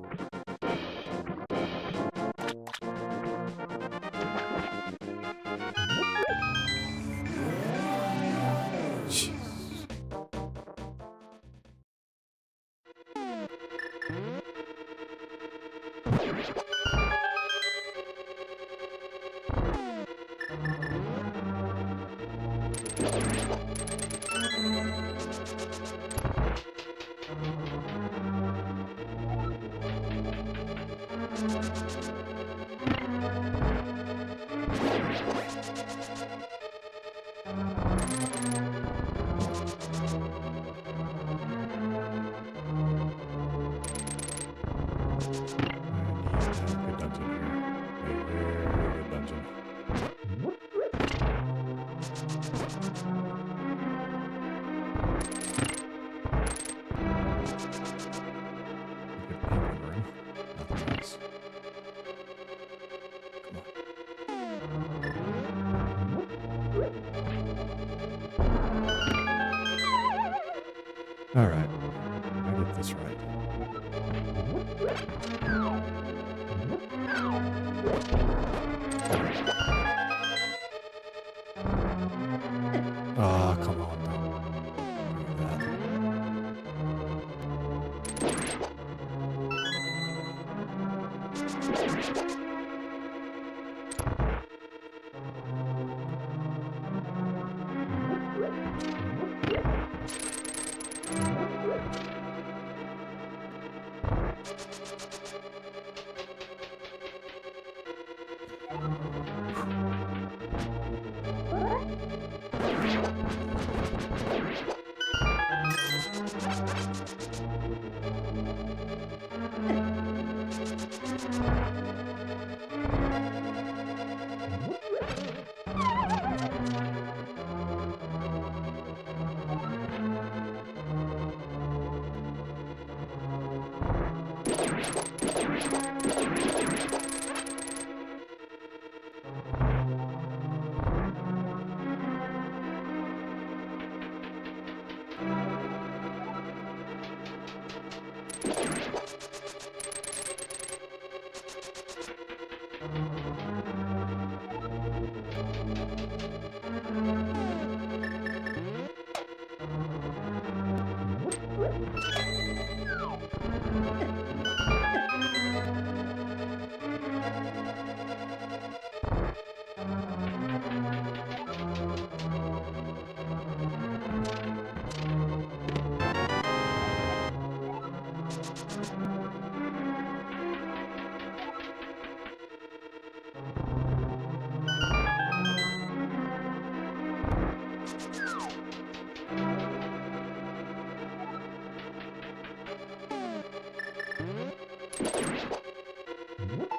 All right, I get this right. Ah, come on. Look at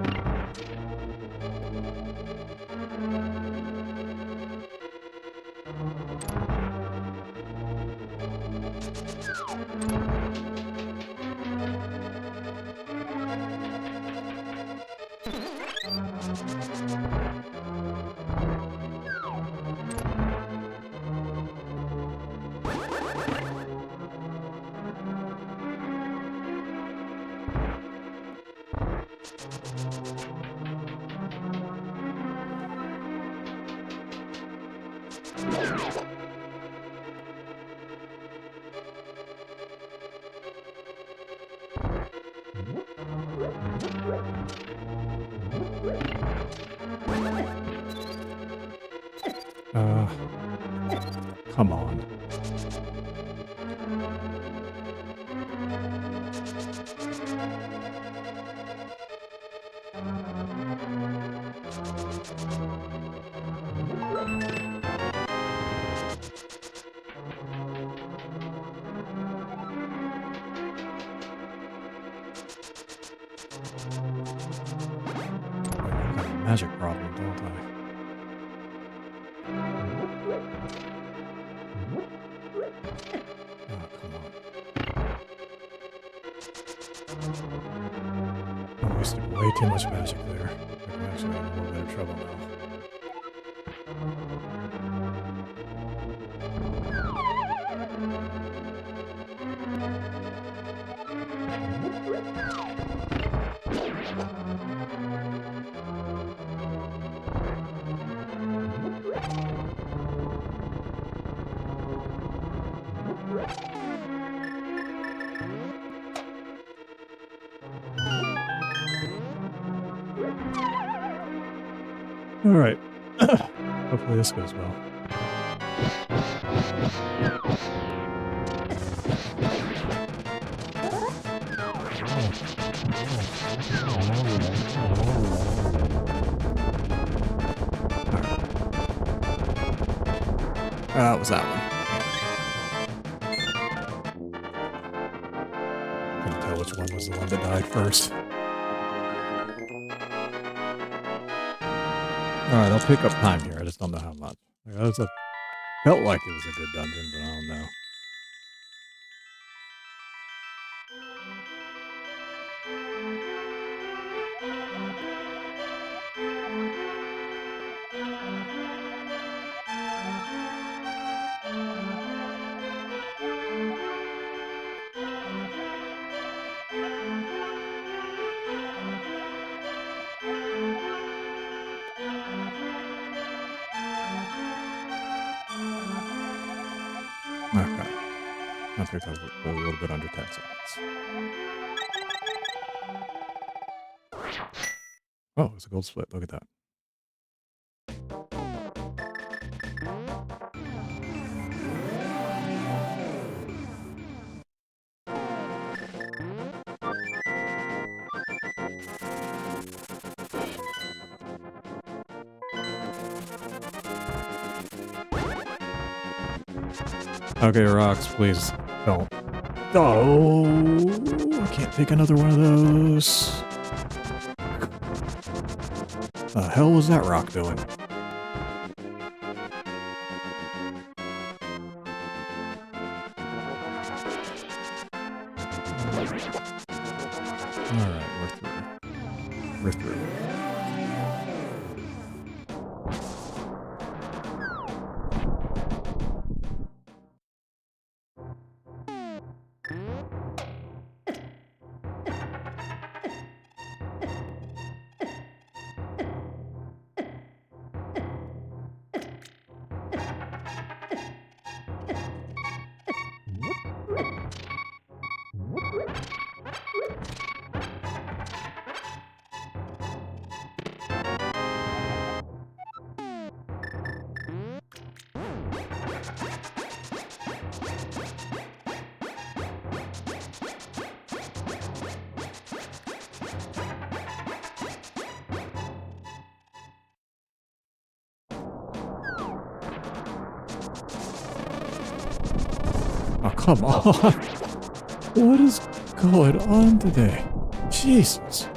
that. Come on. magic problem, don't I? Oh, come on. I wasted way too much magic there. I'm actually in a little bit of trouble now. All right. Hopefully this goes well. What was that one? Couldn't tell which one was the one that died first. Alright, I'll pick up time here. I just don't know how much. Felt like it was a good dungeon, but I don't know. Okay. I think I was a little bit under 10 seconds. Oh, it's a gold split. Look at that. Okay, rocks, please don't. Oh, I can't pick another one of those. The hell was that rock doing? Alright, we're through. We're through. Oh, come on. What is going on today? Jesus.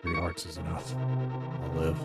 3 hearts is enough. I'll live.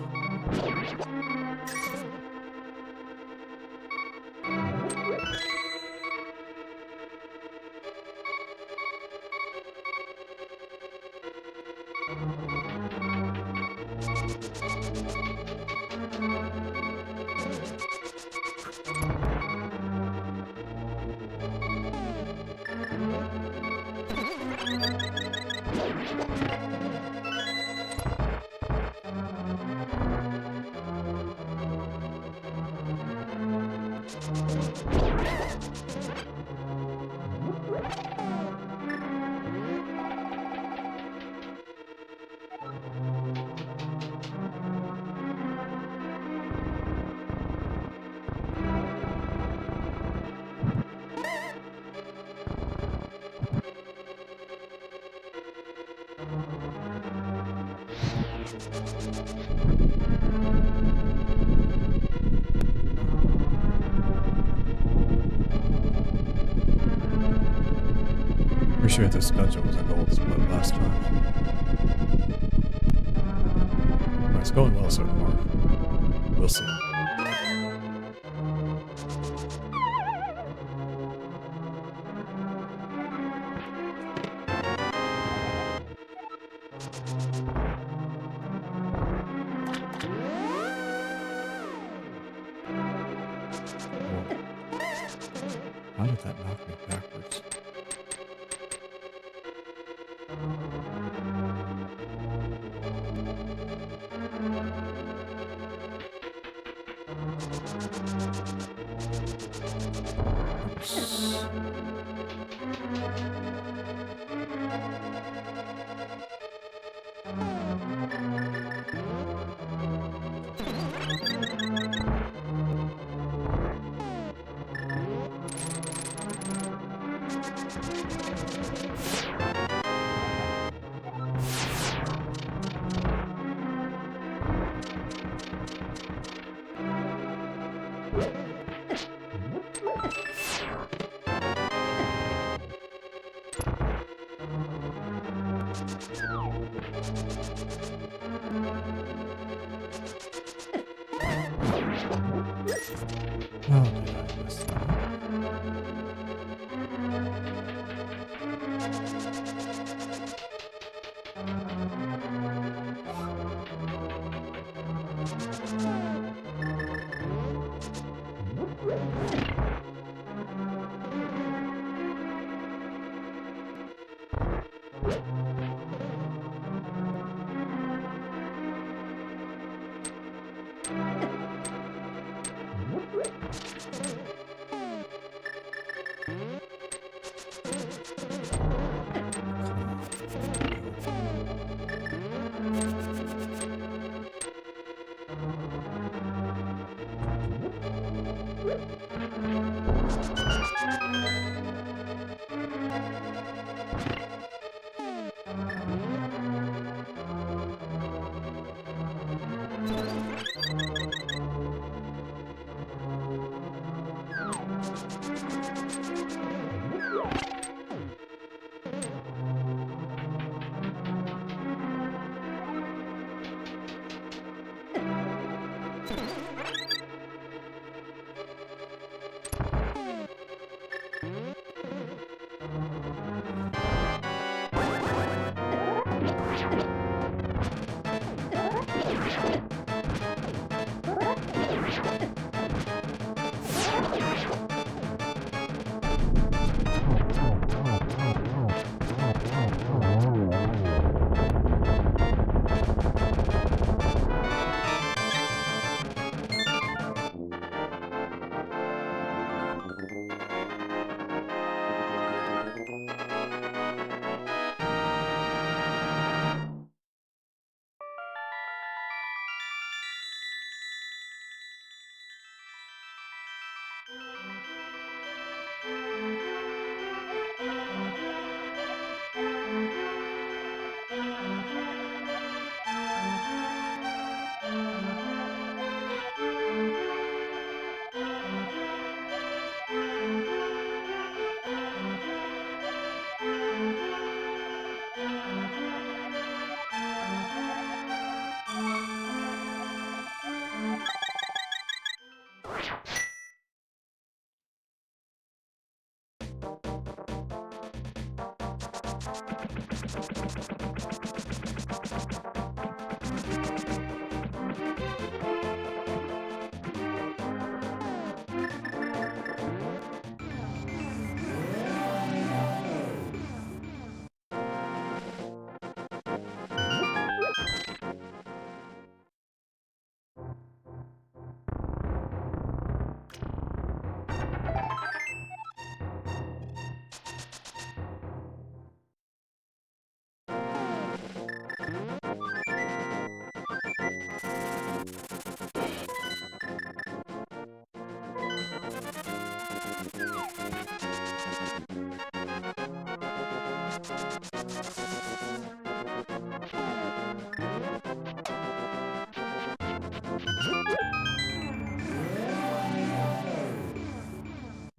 Pretty sure this dungeon was a gold split last time. Alright, it's going well so far. We'll see. How did that knock me backwards?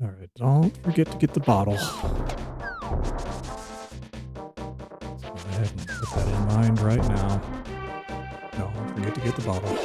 All right, don't forget to get the bottle. Let's go ahead and put that in mind right now. Don't forget to get the bottle.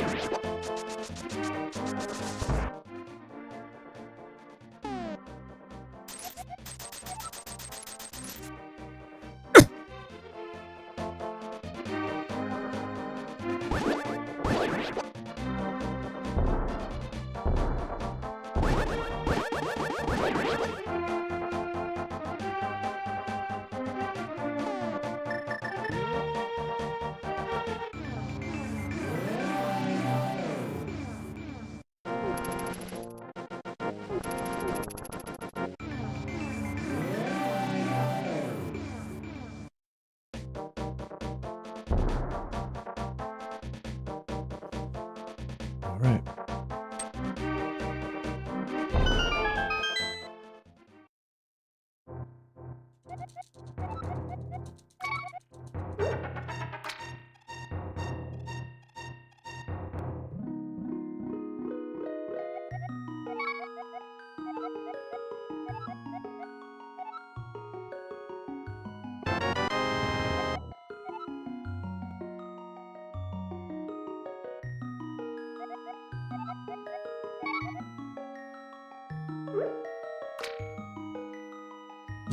All right.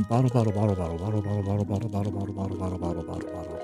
Bottle, bottle, bottle, bottle, bottle, bottle, bottle, bottle, bottle, bottle, bottle, bottle, bottle, bottle, bottle.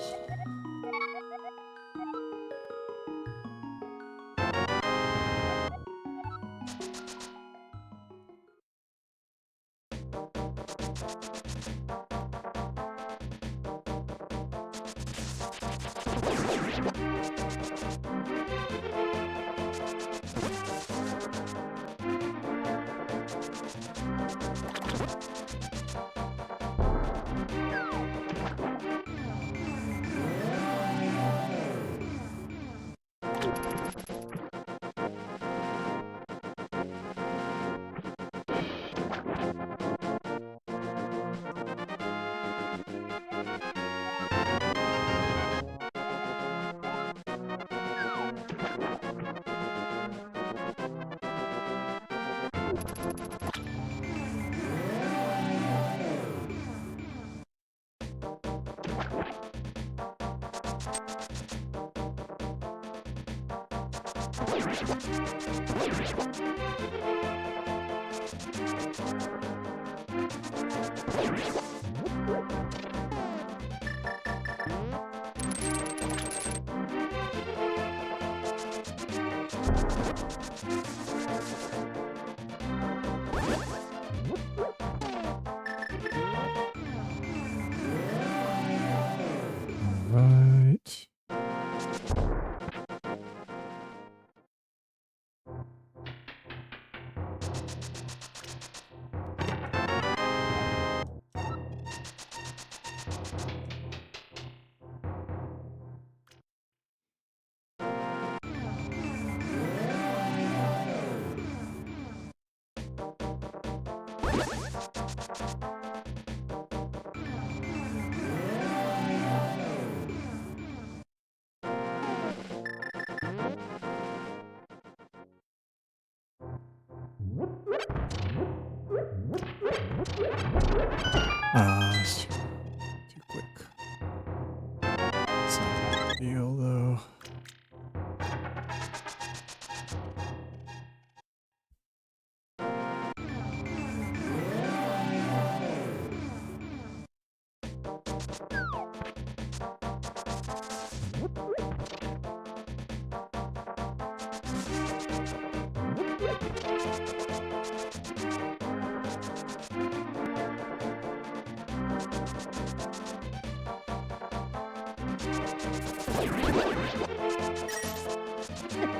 Right. It's too quick. It's not a big deal though.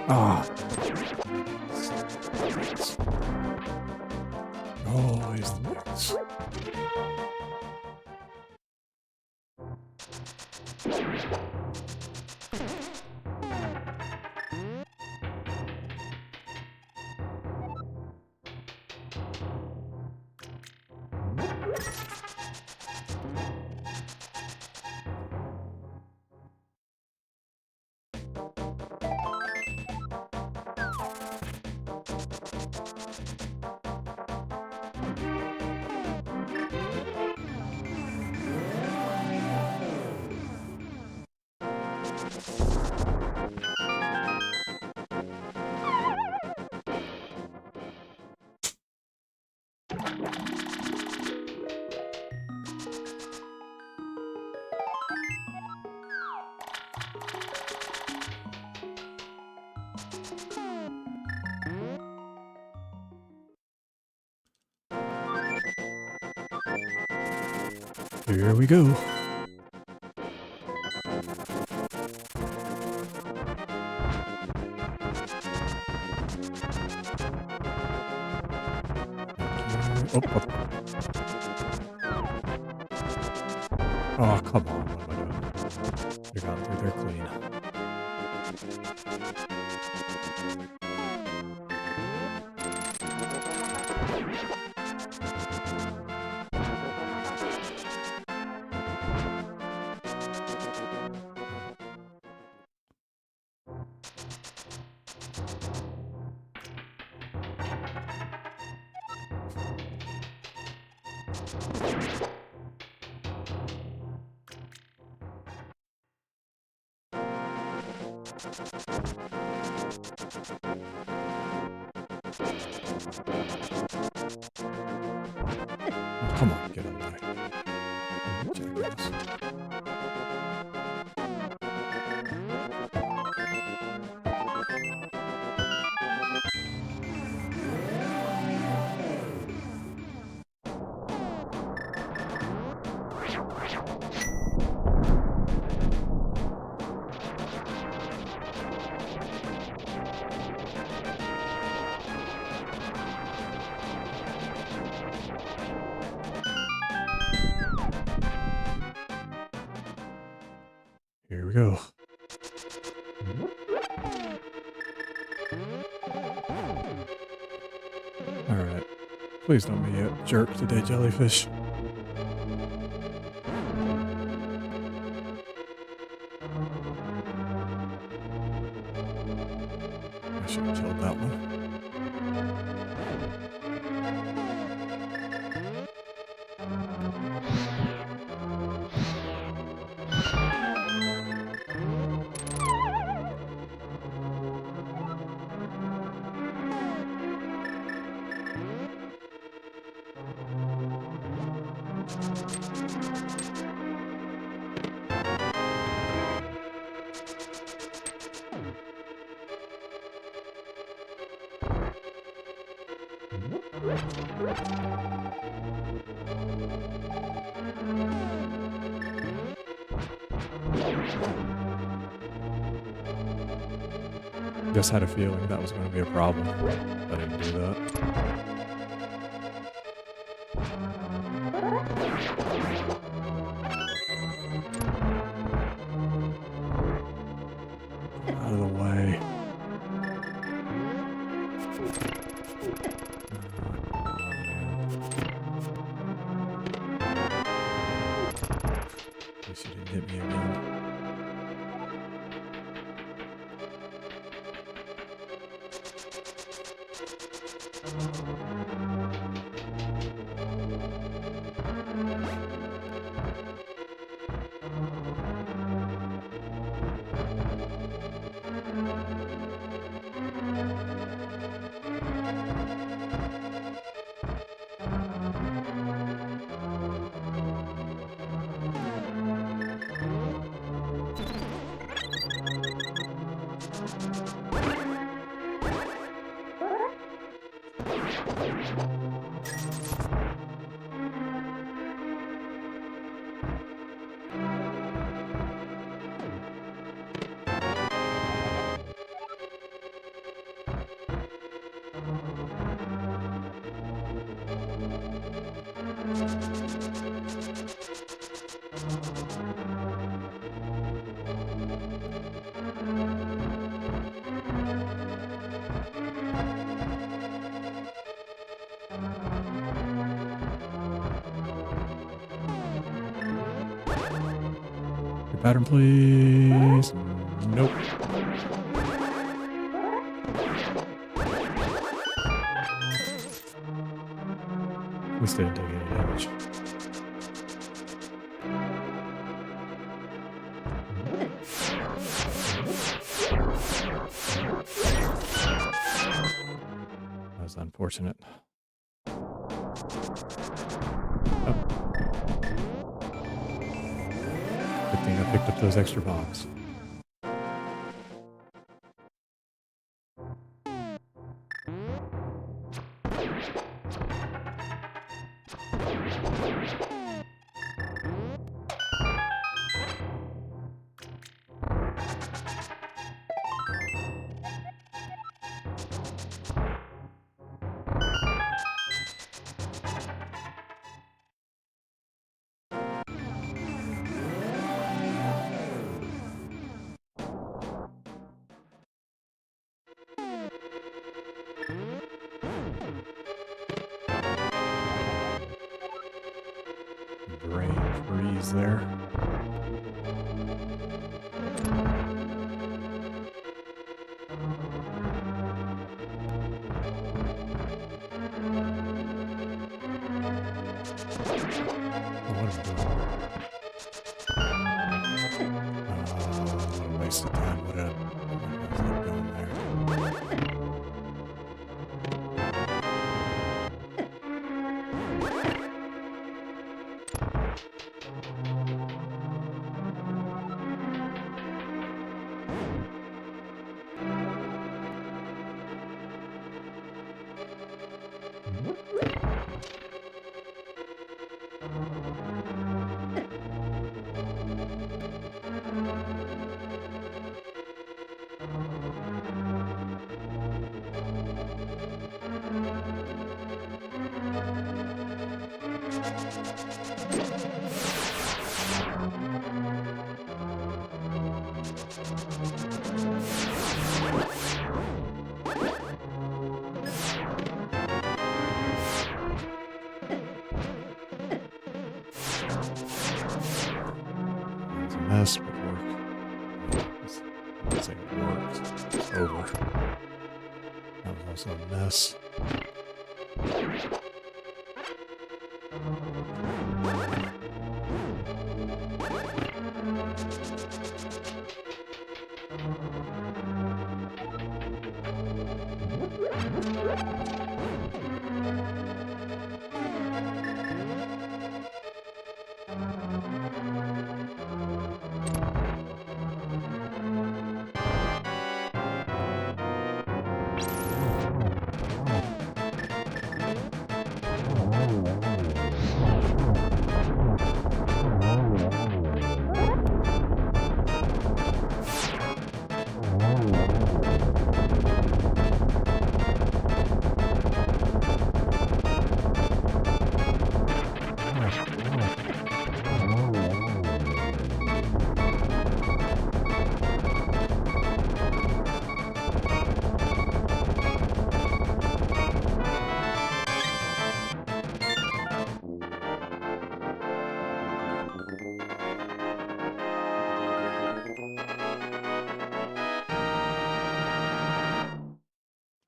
Ah. Always the mix. Here we go. Oh, oh, come on. What am I doing? We got through there clean. Oh, come on, get out of the way. Check this. Here we go. Alright. Please don't be a jerk today, jellyfish. I should have killed that one. Just had a feeling that was going to be a problem. I didn't do that. Out of the way. At least you didn't hit me again. pattern, please. Nope. At least they didn't take any damage. That was unfortunate. Oh. Good thing I picked up those extra bombs. Brain freeze there. Oh, what am I doing? What a waste of time. What is that doing there? It's a mess, but work. Let's say it worked. It's over. That was also a mess.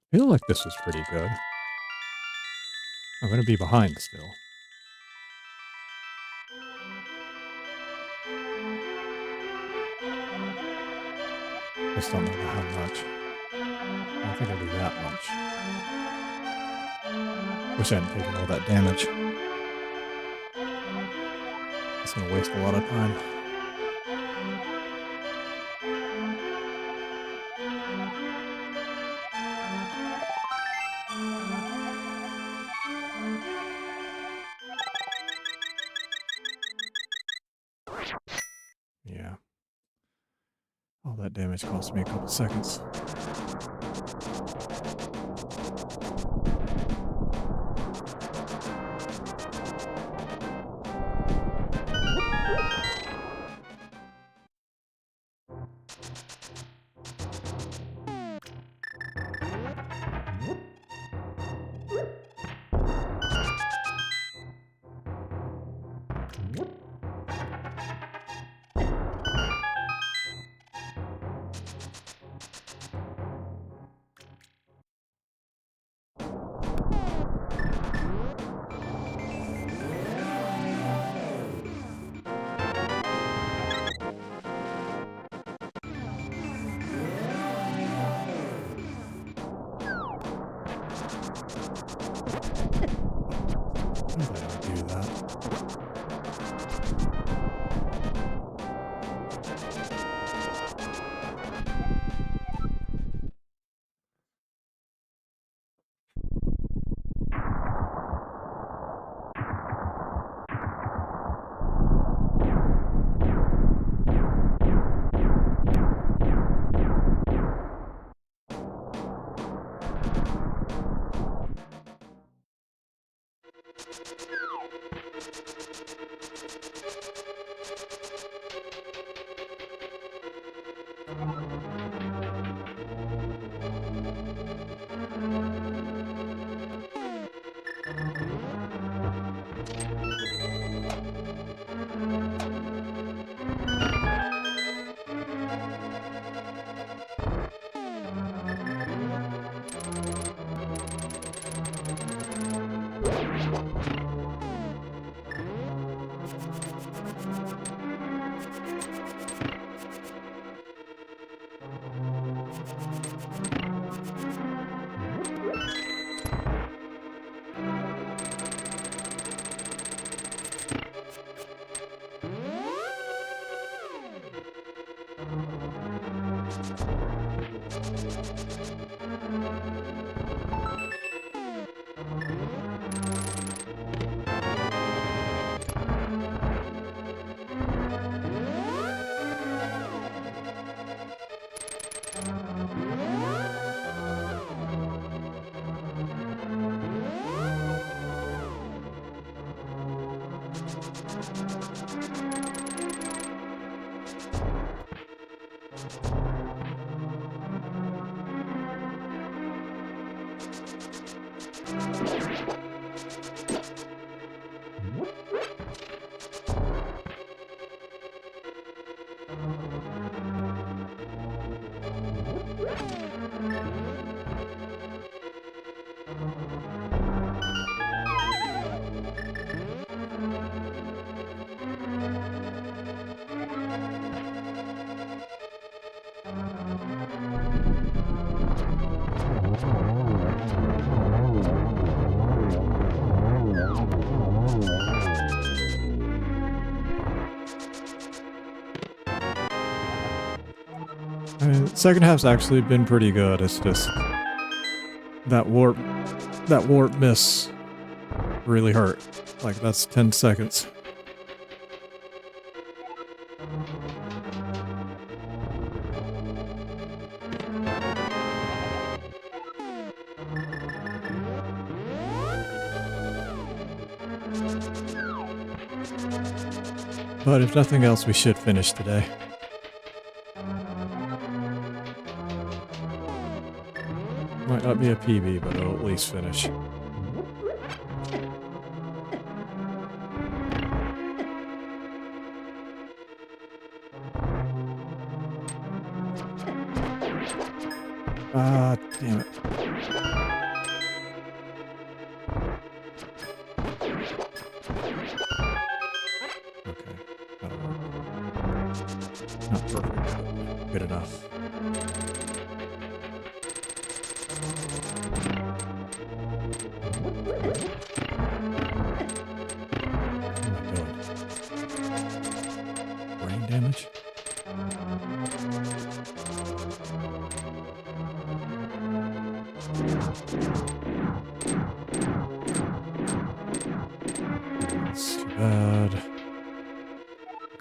I feel like this was pretty good. I'm going to be behind still. Just don't know how much. I don't think I'll do that much. Wish I hadn't taken all that damage. It's going to waste a lot of time. Yeah. All that damage cost me a couple seconds. I mean, second half's actually been pretty good. It's just that warp miss really hurt. Like, that's 10 seconds. But if nothing else, we should finish today. Might not be a PB, but it'll at least finish. Ah, damn it. Okay, that'll work. Not perfect, but good enough. Brain damage? That's too bad.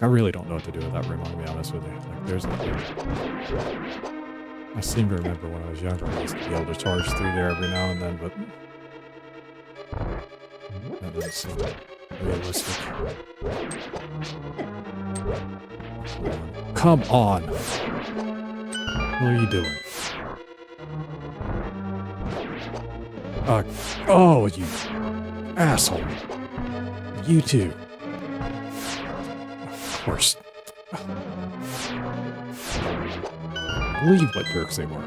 I really don't know what to do with that room, I'll be honest with you. Like, there's I seem to remember when I was younger, I used to be able to charge through there every now and then, but that doesn't seem realistic. Come on! What are you doing? Oh, you asshole. You too. Of course. Believe what jerks they were.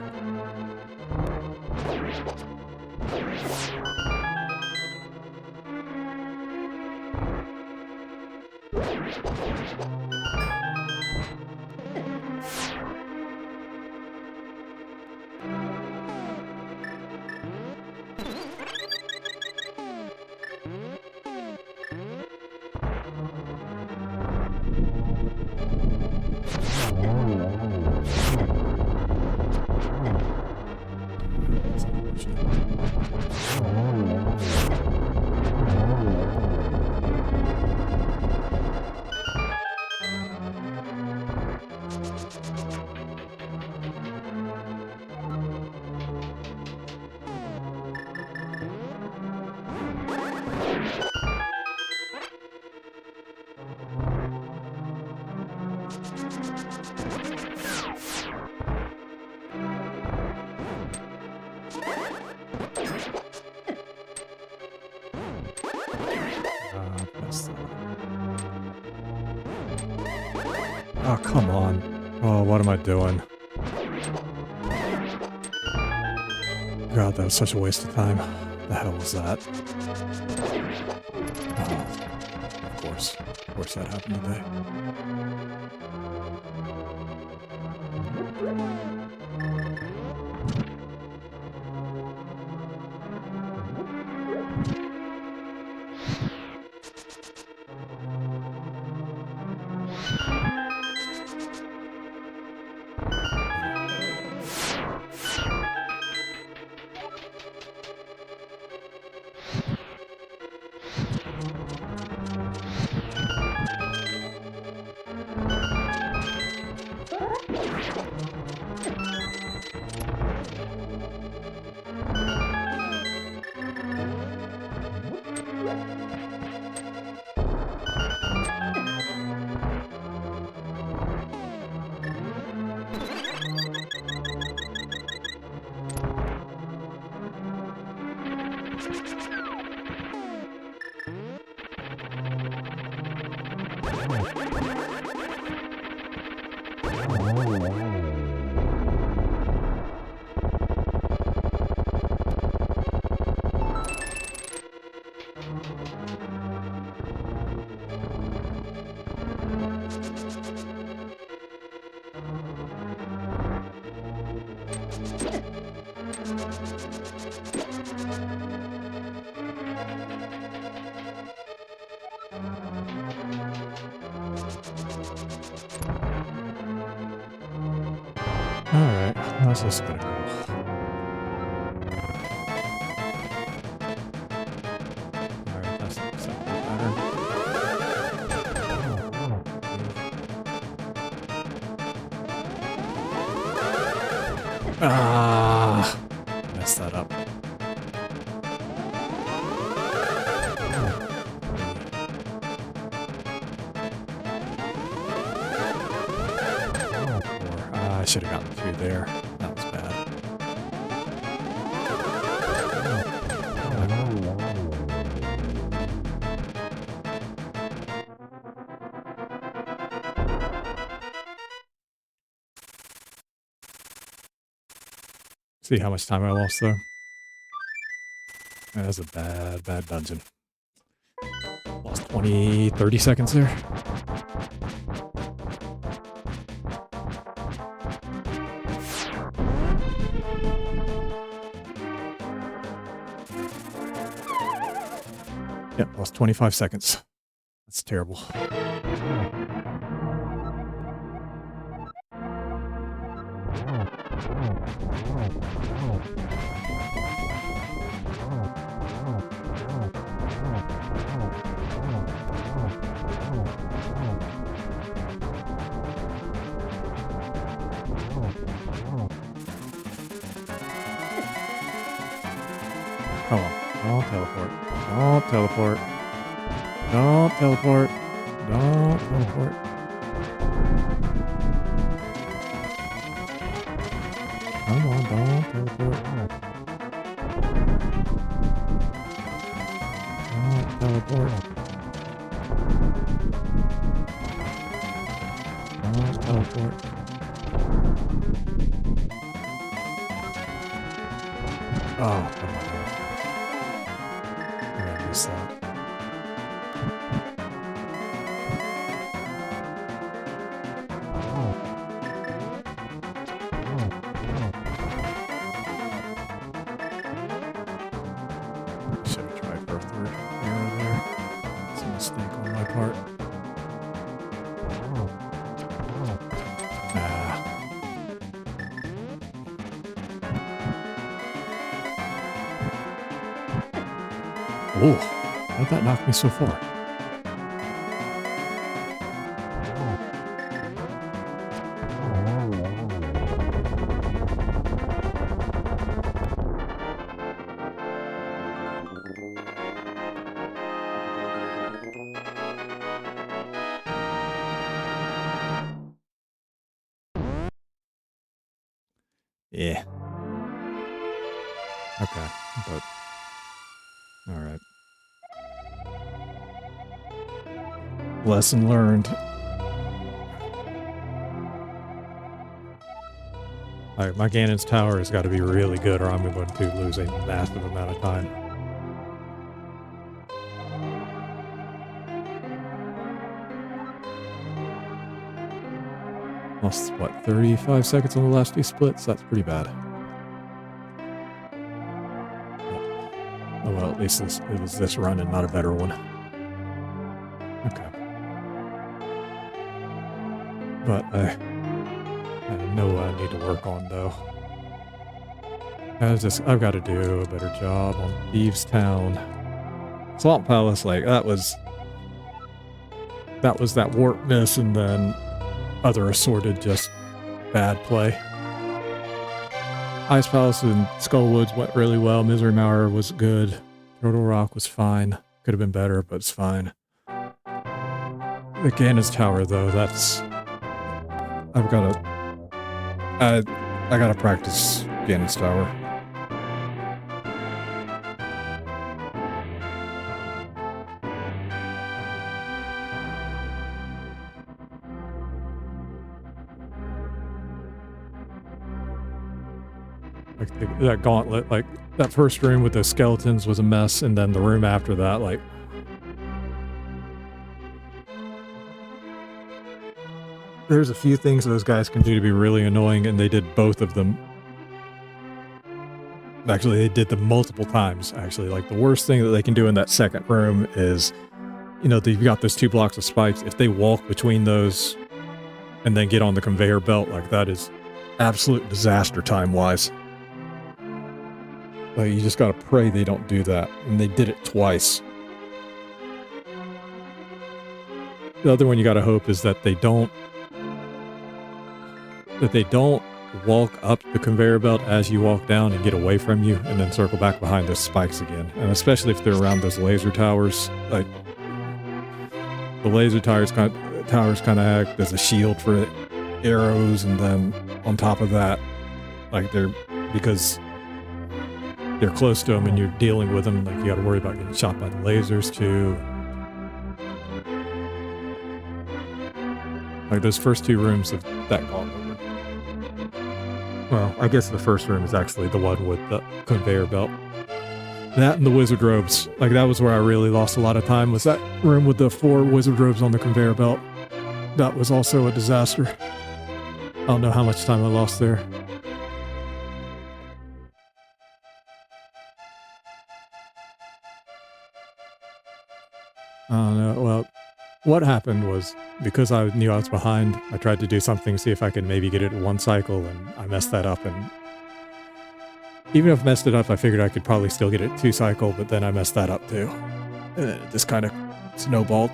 Oh, come on. Oh, what am I doing? God, that was such a waste of time. The hell was that? Oh, of course. Of course that happened today. Alright, how's this gonna go? Alright, that's not better. Ah, messed that up. I should have gotten through there. That was bad. See how much time I lost though? That was a bad dungeon. Lost 20, 30 seconds there. Yep, lost 25 seconds. That's terrible. Come on. Don't teleport. Don't teleport. Don't teleport. Don't teleport. Come on, don't teleport. Don't teleport. Don't teleport. Oh, come on. That. Should have tried for a third error there. It's a mistake on my part. Oh, how did that knock me so far? Yeah. Okay, but all right. Lesson learned. Like, my Ganon's tower has got to be really good or I'm going to lose a massive amount of time. Lost, what, 35 seconds on the last two splits? That's pretty bad. Oh well, at least it was this run and not a better one. Okay. But I know I need to work on, though. I've got to do a better job on Thieves Town. Swamp Palace, like, that was that warp miss and then other assorted just bad play. Ice Palace and Skull Woods went really well. Misery Mower was good. Turtle Rock was fine. Could have been better, but it's fine. The Ganon's Tower, though, that's... I gotta practice Ganon's Tower. Like, that gauntlet, like, that first room with the skeletons was a mess, and then the room after that, like... There's a few things those guys can do to be really annoying, and they did both of them. Actually, they did them multiple times, actually. Like, the worst thing that they can do in that second room is, you know, you've got those 2 blocks of spikes. If they walk between those and then get on the conveyor belt, like, that is absolute disaster time-wise. Like, you just gotta pray they don't do that. And they did it twice. The other one you gotta hope is that they don't walk up the conveyor belt as you walk down and get away from you and then circle back behind those spikes again. And especially if they're around those laser towers, like the laser towers kind of act as a shield for arrows, and then on top of that, like because they're close to them and you're dealing with them, like you gotta worry about getting shot by the lasers too. Like those first 2 rooms of that gauntlet. Well, I guess the first room is actually the one with the conveyor belt. That and the wizard robes. Like, that was where I really lost a lot of time, was that room with the 4 wizard robes on the conveyor belt. That was also a disaster. I don't know how much time I lost there. I don't know. Well, what happened was, because I knew I was behind, I tried to do something, see if I could maybe get it in 1 cycle, and I messed that up. And even if I messed it up, I figured I could probably still get it 2 cycle, but then I messed that up too. And then it just kind of snowballed.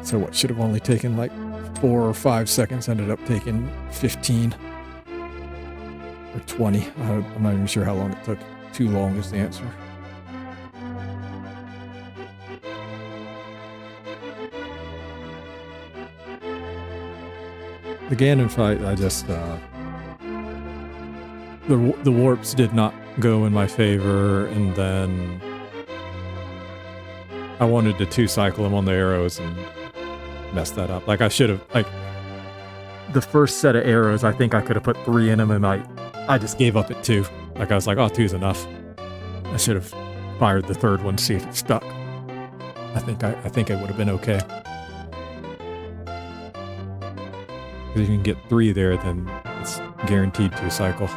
So what should have only taken like 4 or 5 seconds ended up taking 15 or 20. I'm not even sure how long it took. Too long is the answer. The Ganon fight, I just, the warps did not go in my favor, and then I wanted to 2-cycle him on the arrows and messed that up. Like, I should have, like, the first set of arrows, I think I could have put 3 in them, and I just gave up at 2. Like, I was like, oh, 2's enough. I should have fired the 3rd one to see if it stuck. I think it would have been okay. If you can get 3 there, then it's guaranteed 2-cycle.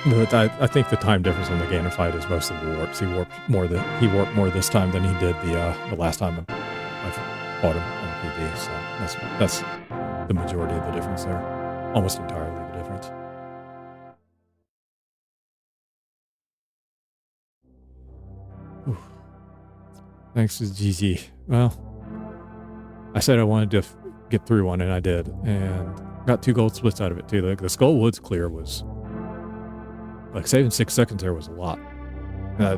But I think the time difference on the Ganon fight is most of the warps. He warped more this time than he did the last time I fought him on PB. So that's the majority of the difference there. Almost entirely the difference. Whew. Thanks to GG. Well, I said I wanted to get through one, and I did, and got 2 gold splits out of it too. Like, the Skull Woods clear was like, saving 6 seconds there was a lot. The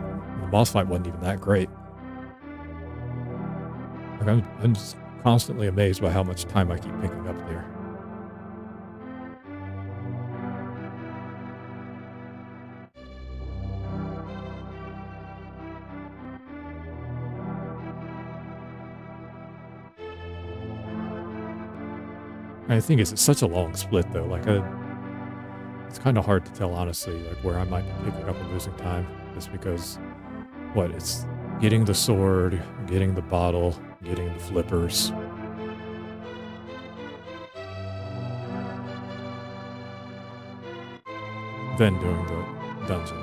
boss fight wasn't even that great. Like, I'm just constantly amazed by how much time I keep picking up there. I think it's such a long split though. Like it's kind of hard to tell honestly, like where I might be picking up and losing time, just because it's getting the sword, getting the bottle, getting the flippers. Then doing the dungeon.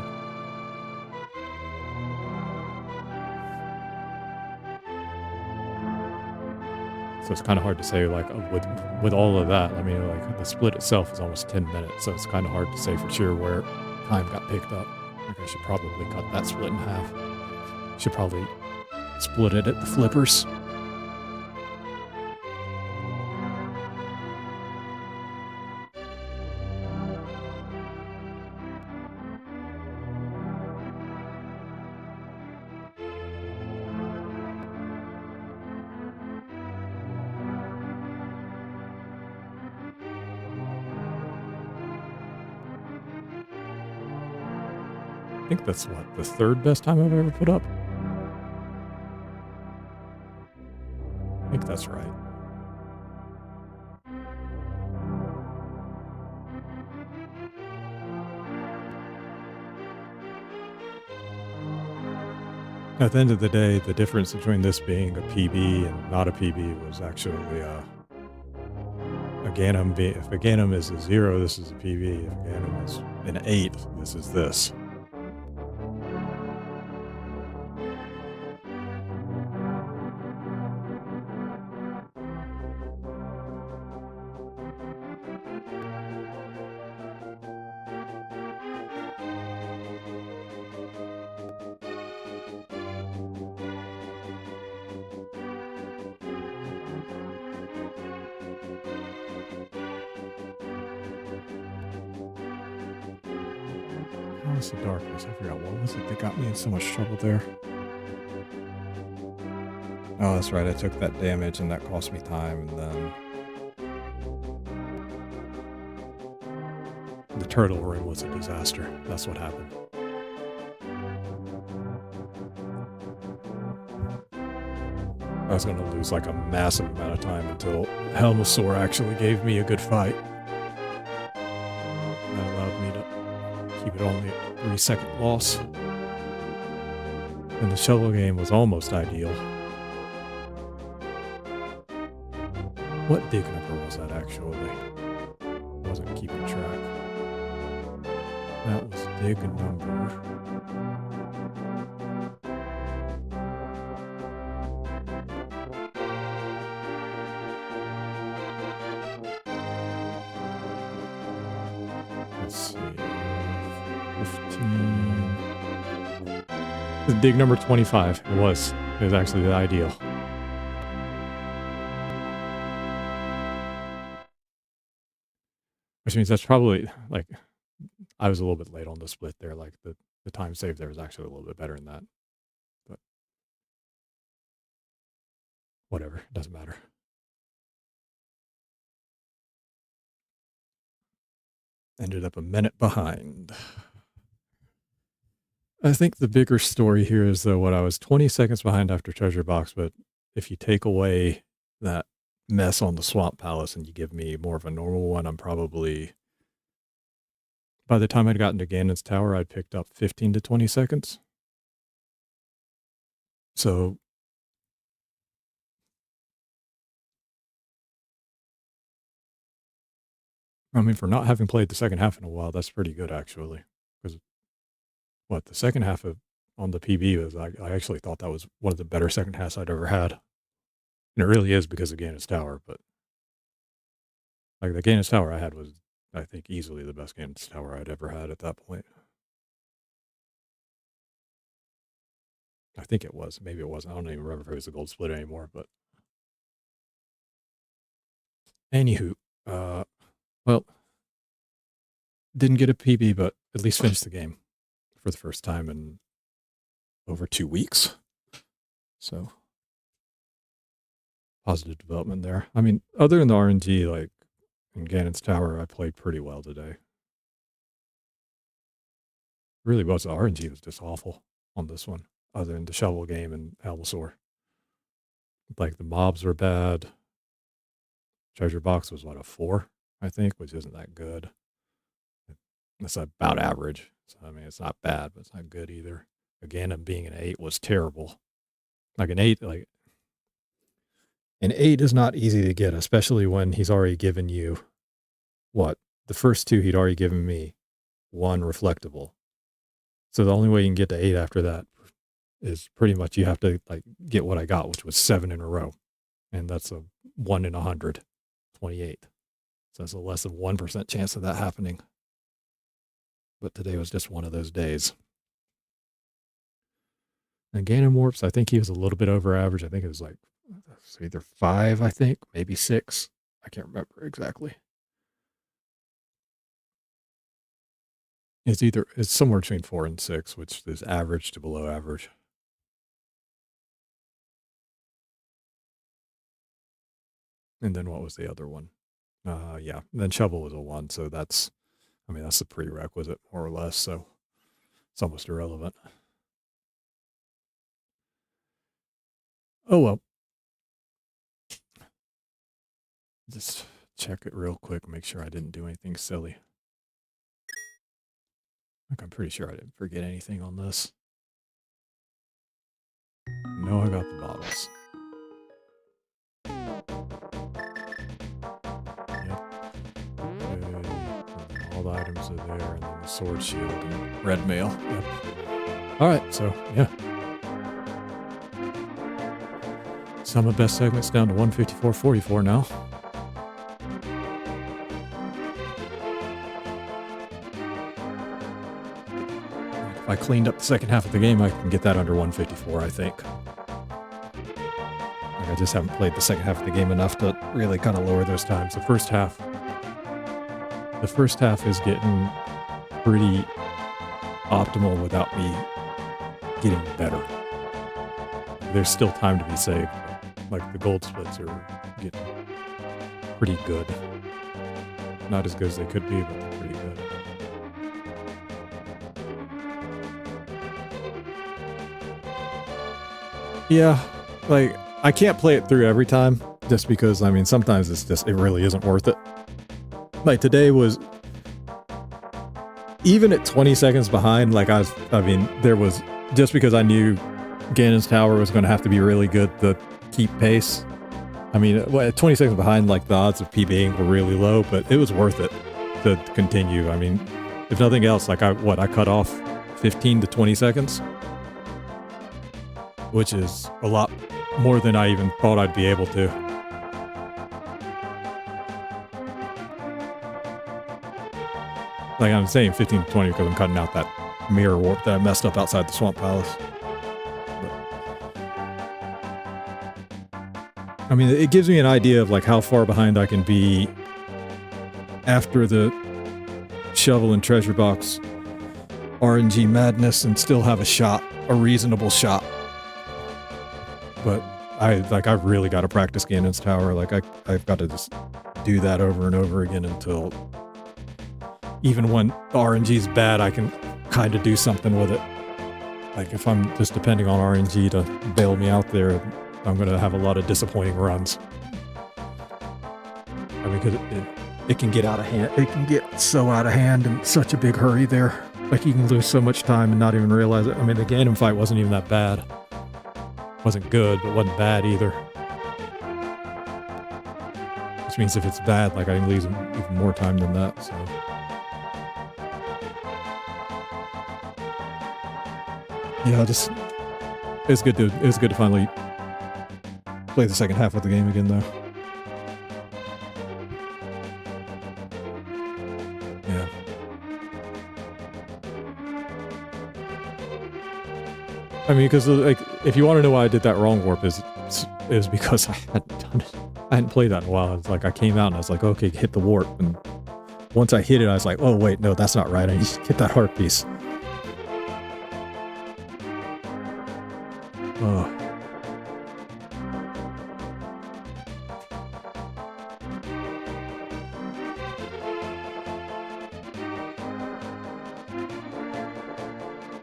So it's kind of hard to say, like, with all of that. I mean, like, the split itself is almost 10 minutes, so it's kind of hard to say for sure where time got picked up. Like, I should probably cut that split in half. Should probably split it at the flippers. I think that's the third best time I've ever put up. I think that's right. At the end of the day, the difference between this being a PB and not a PB was actually a Ganem. If a Ganem is a 0, this is a PB. If a Ganem is an 8, this is this. The darkness. I forgot what was it that got me in so much trouble there. Oh, that's right. I took that damage and that cost me time, and then the turtle room was a disaster. That's what happened. I was going to lose like a massive amount of time until Helmosaur actually gave me a good fight. That allowed me to keep it only at 3-second loss. And the shovel game was almost ideal. What dig number was that actually? I wasn't keeping track. That was dig number... Let's see... 15... Dig number 25. It was actually the ideal. Which means that's probably, like, I was a little bit late on the split there. Like, the time save there was actually a little bit better than that. But whatever, it doesn't matter. Ended up a minute behind. I think the bigger story here is, though, what I was 20 seconds behind after Treasure Box, but if you take away that mess on the Swamp Palace and you give me more of a normal one, I'm probably... By the time I'd gotten to Ganon's Tower, I'd picked up 15 to 20 seconds. So... I mean, for not having played the second half in a while, that's pretty good, actually. Because, the second half on the PB was, I actually thought that was one of the better second halves I'd ever had. And it really is because of Ganon's Tower, but... Like, the Ganon's Tower I had was, I think, easily the best Ganon's Tower I'd ever had at that point. I think it was. Maybe it wasn't. I don't even remember if it was a gold split anymore, but... Anywho, well, didn't get a PB, but at least finished the game for the first time in over 2 weeks. So, positive development there. I mean, other than the RNG, like, in Ganon's Tower, I played pretty well today. Really was. The RNG was just awful on this one, other than the shovel game and Almasaur. Like, the mobs were bad. treasure box was what, a 4, I think, which isn't that good. It's about average. So, I mean, it's not bad, but it's not good either. Again, and being an 8 was terrible. Like an 8 is not easy to get, especially when he's already given you what? The first 2 he'd already given me 1 reflectable. So the only way you can get to 8 after that is pretty much you have to like get what I got, which was 7 in a row. And that's a 1 in 100, 28. So it's a less than 1% chance of that happening. But today was just one of those days. And Ganon Warps, I think he was a little bit over average. I think it was like either 5, I think, maybe 6. I can't remember exactly. It's somewhere between 4 and 6, which is average to below average. And then what was the other one? Yeah, and then Shovel was a 1, so that's the prerequisite, more or less, so it's almost irrelevant. Oh, well. Just check it real quick, make sure I didn't do anything silly. Like, I'm pretty sure I didn't forget anything on this. No, I got the bottles. Yep. Okay. All the items are there, and then the sword shield and red mail. Yep. Alright, so, yeah. Some of the best segments down to 154.44 now. If I cleaned up the second half of the game, I can get that under 154, I think. Like, I just haven't played the second half of the game enough to really kind of lower those times. The first half is getting pretty optimal without me getting better. There's still time to be saved. Like, the gold splits are getting pretty good. Not as good as they could be, but they're pretty good. Yeah, like, I can't play it through every time, just because, I mean, sometimes it really isn't worth it. Like, today was, even at 20 seconds behind, like, there was, just because I knew Ganon's Tower was going to have to be really good to keep pace. I mean, at 20 seconds behind, like, the odds of PBing were really low, but it was worth it to continue. I mean, if nothing else, like, I cut off 15 to 20 seconds, which is a lot more than I even thought I'd be able to. Like, I'm saying 15 to 20 because I'm cutting out that mirror warp that I messed up outside the Swamp Palace. I mean, it gives me an idea of like how far behind I can be after the shovel and treasure box RNG madness and still have a reasonable shot. But I've really got to practice Ganon's Tower. Like, I've got to just do that over and over again until even when the RNG's bad, I can kind of do something with it. Like, if I'm just depending on RNG to bail me out there, I'm going to have a lot of disappointing runs. I mean, because it can get out of hand. It can get so out of hand in such a big hurry there. Like, you can lose so much time and not even realize it. I mean, the Ganon fight wasn't even that bad. Wasn't good, but wasn't bad either. Which means if it's bad, like, I can lose even more time than that, so. Yeah, it was good to finally play the second half of the game again, though. Yeah. I mean, because, like, if you want to know why I did that wrong warp, it was because I hadn't played that in a while. It's like I came out and I was like, okay, hit the warp, and once I hit it, I was like, oh wait, no, that's not right. I need to get that heart piece. Oh.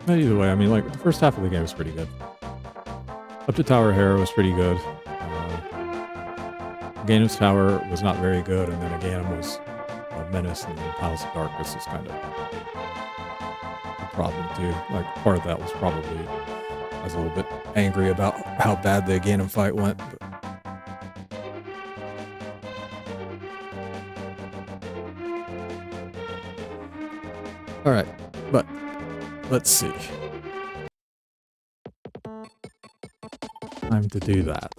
But either way, I mean, like, the first half of the game was pretty good. Up to Tower Hero was pretty good. Ganon's Tower was not very good, and then Ganon was a menace, and then Palace of Darkness is kind of a problem too. Like, part of that was probably I was a little bit angry about how bad the Ganon fight went. But all right, but let's see. Time to do that.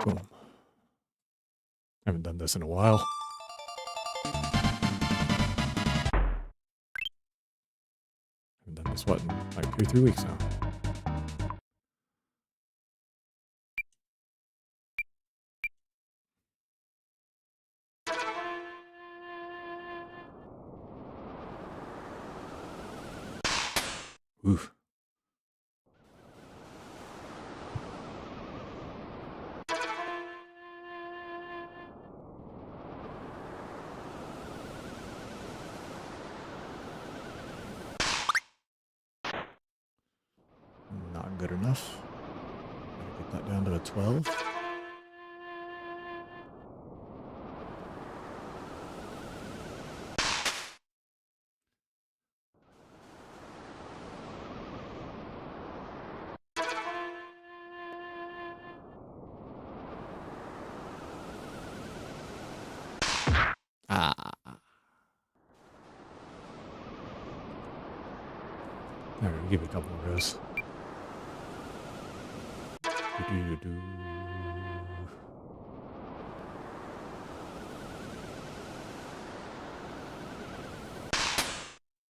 Boom. Haven't done this in a while. Haven't done this, what, in like 2-3 weeks now. Oof. Not good enough. Gotta get that down to a 12. All right, give it a couple more goes.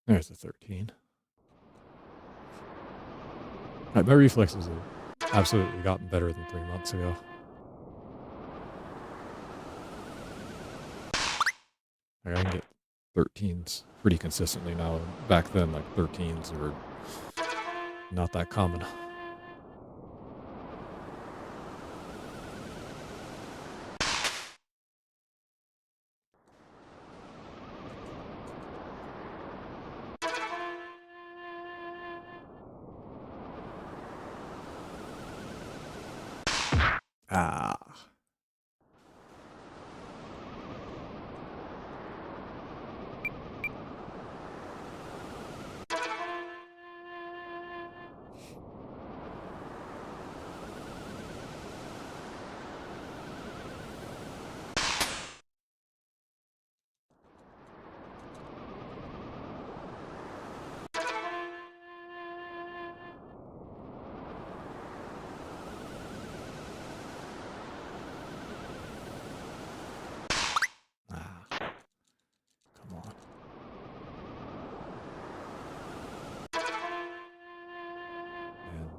There's the 13. My reflexes have absolutely gotten better than 3 months ago. Like, I can get 13s pretty consistently now. Back then, like, 13s were not that common. Ah.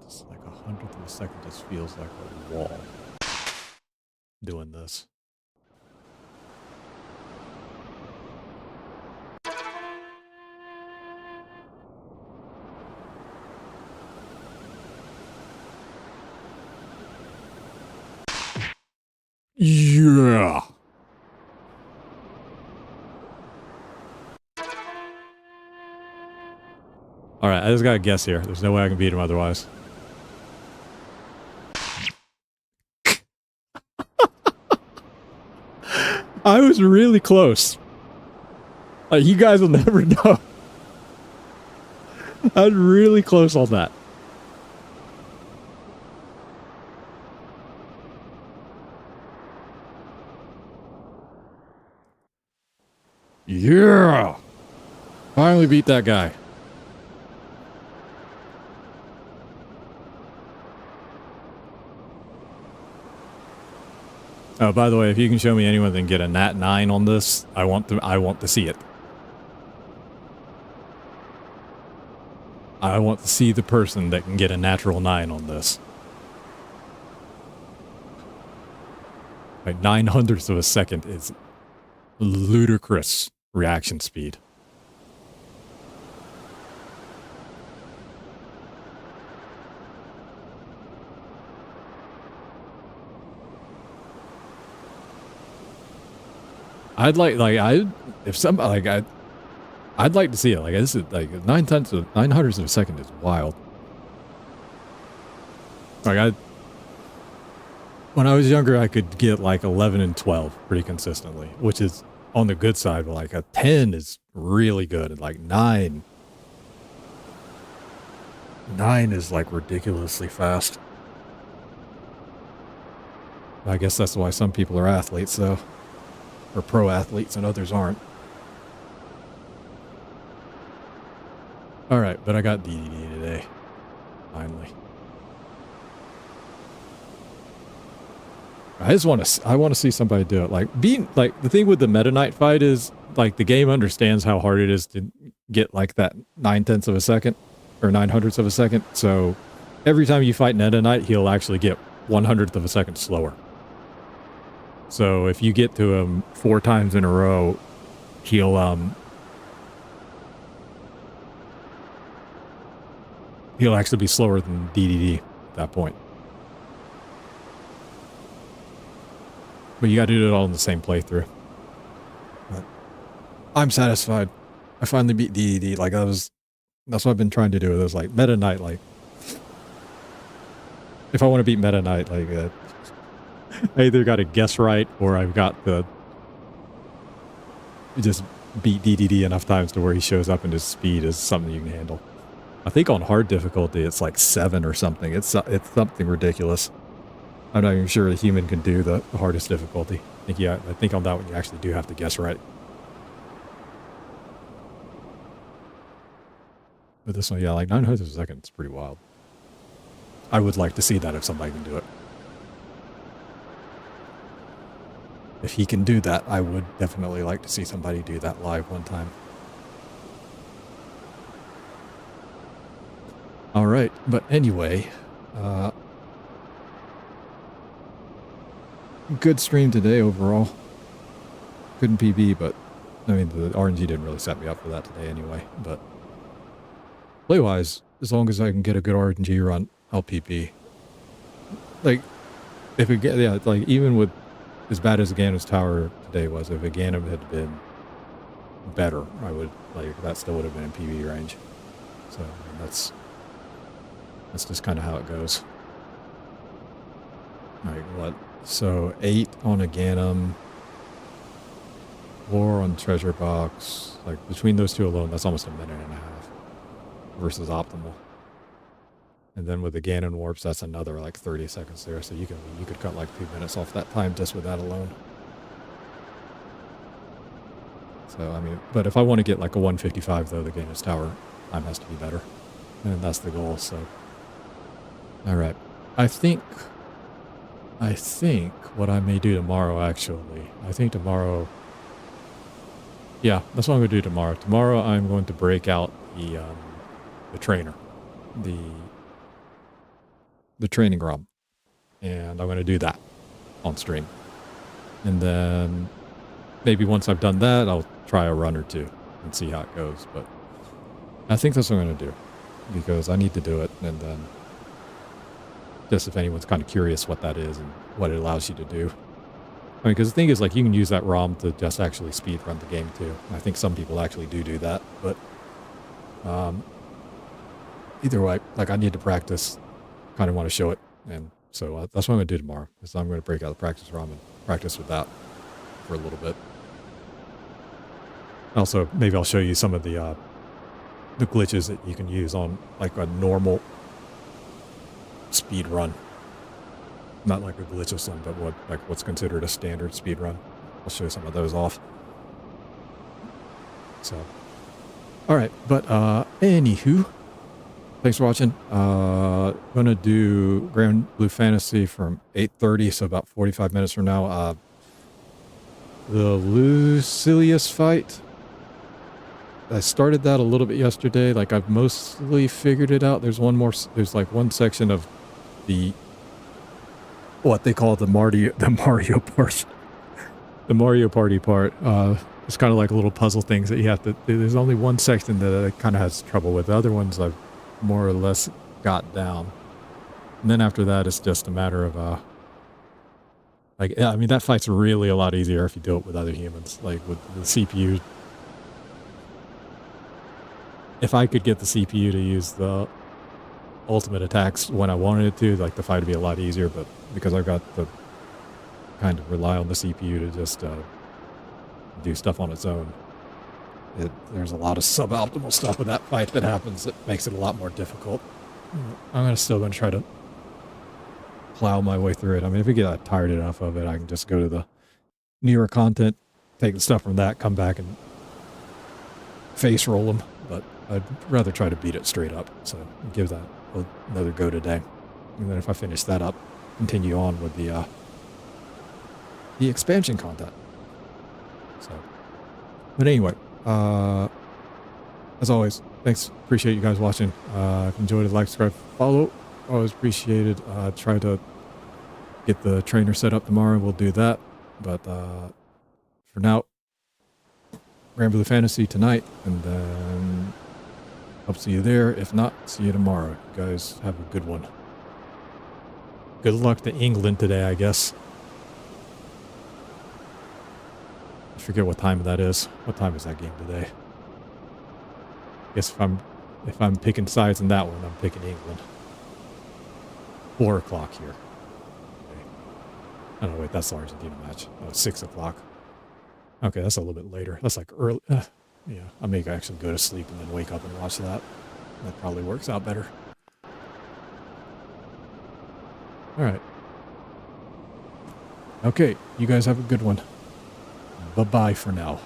It's like 100th of a second just feels like a wall doing this. Yeah. All right, I just gotta guess here. There's no way I can beat him otherwise. I was really close. Like, you guys will never know. I was really close on that. Yeah! Finally beat that guy. Oh, by the way, if you can show me anyone that can get a nat 9 on this, I want to see it. I want to see the person that can get a natural 9 on this. Like 9/100ths of a second is ludicrous reaction speed. I'd if somebody, I'd like to see it. Like, this is like 900ths of a second is wild. Like, when I was younger, I could get like 11 and 12 pretty consistently, which is on the good side, but like a 10 is really good. And like 9 is like ridiculously fast. I guess that's why some people are athletes, though. Or pro athletes and others aren't. Alright, but I got DDD today. Finally. I want to see somebody do it. Like, the thing with the Meta Knight fight is, like, the game understands how hard it is to get, like, that 9/10 of a second, or 900ths of a second, so every time you fight Meta Knight, he'll actually get 100th of a second slower. So if you get to him 4 times in a row, he'll actually be slower than DDD at that point. But you gotta do it all in the same playthrough. But I'm satisfied. I finally beat DDD. Like, that's what I've been trying to do. It was like Meta Knight, like, if I want to beat Meta Knight, like, I either got to guess right, or I've got to just beat DDD enough times to where he shows up and his speed is something you can handle. I think on hard difficulty, it's like 7 or something. It's something ridiculous. I'm not even sure a human can do the hardest difficulty. I think on that one you actually do have to guess right. But this one, yeah, like 900 a second, it's pretty wild. I would like to see that if somebody can do it. If he can do that, I would definitely like to see somebody do that live one time. Alright, but anyway, good stream today overall. Couldn't PB, but I mean, the RNG didn't really set me up for that today anyway, but play-wise, as long as I can get a good RNG run, I'll PP. Like, if it get, yeah, like, even with as bad as Ganon's Tower today was, if Ganon had been better, I would, like, that still would have been in PB range. So, that's just kind of how it goes. Like, what? So, 8 on a Ganon, 4 on Treasure Box. Like, between those two alone, that's almost a minute and a half versus optimal. And then with the Ganon warps, that's another like 30 seconds there. So you could cut like 2 minutes off that time just with that alone. So, I mean, but if I want to get like a 155 though, the Ganon's Tower time has to be better. And that's the goal, so. Alright. I think what I may do tomorrow, actually. I think tomorrow... Yeah, that's what I'm going to do tomorrow. Tomorrow I'm going to break out the trainer. The training ROM. And I'm going to do that on stream. And then maybe once I've done that, I'll try a run or two and see how it goes. But I think that's what I'm going to do. Because I need to do it, and then just if anyone's kind of curious what that is and what it allows you to do. I mean, because the thing is, like, you can use that ROM to just actually speed run the game too. And I think some people actually do that, but either way, like, I need to practice, kind of want to show it, and so that's what I'm going to do tomorrow. So I'm going to break out the practice ROM and practice with that for a little bit. Also, maybe I'll show you some of the glitches that you can use on like a normal speed run. Not like a glitchless one, but what's considered a standard speed run. I'll show you some of those off. So, all right, but anywho, thanks for watching. Gonna do Grand Blue Fantasy from 8:30, so about 45 minutes from now. The Lucilius fight. I started that a little bit yesterday. Like, I've mostly figured it out. There's like one section of the what they call the Mario part. The Mario Party part. It's kind of like little puzzle things that you have to do. There's only one section that I kind of has trouble with. The other ones I've more or less got down. And then after that, it's just a matter of like, yeah, I mean, that fight's really a lot easier if you do it with other humans. Like with the CPU if I could get the CPU to use the ultimate attacks when I wanted it to, like the fight would be a lot easier, but because I've got to kind of rely on the CPU to just do stuff on its own, there's a lot of suboptimal stuff with that fight that happens that makes it a lot more difficult. I'm still going to try to plow my way through it. I mean, if I get tired enough of it, I can just go to the newer content, take the stuff from that, come back and face roll them, but I'd rather try to beat it straight up, so give that another go today. And then if I finish that up, continue on with the expansion content. So, but anyway, as always, thanks. Appreciate you guys watching. If you enjoyed it, like, subscribe, follow. Always appreciated. Try to get the trainer set up tomorrow. We'll do that. But for now, Grand Blue Fantasy tonight, and then hope to see you there. If not, see you tomorrow. You guys have a good one. Good luck to England today, I guess. I forget what time that is. What time is that game today? I guess if I'm picking sides in that one, I'm picking England. 4 o'clock here. Okay. Oh, no, wait, that's the Argentina match. Oh, 6 o'clock. Okay, that's a little bit later. That's like early. Yeah, I may actually go to sleep and then wake up and watch that. That probably works out better. All right. Okay, you guys have a good one. Bye-bye for now.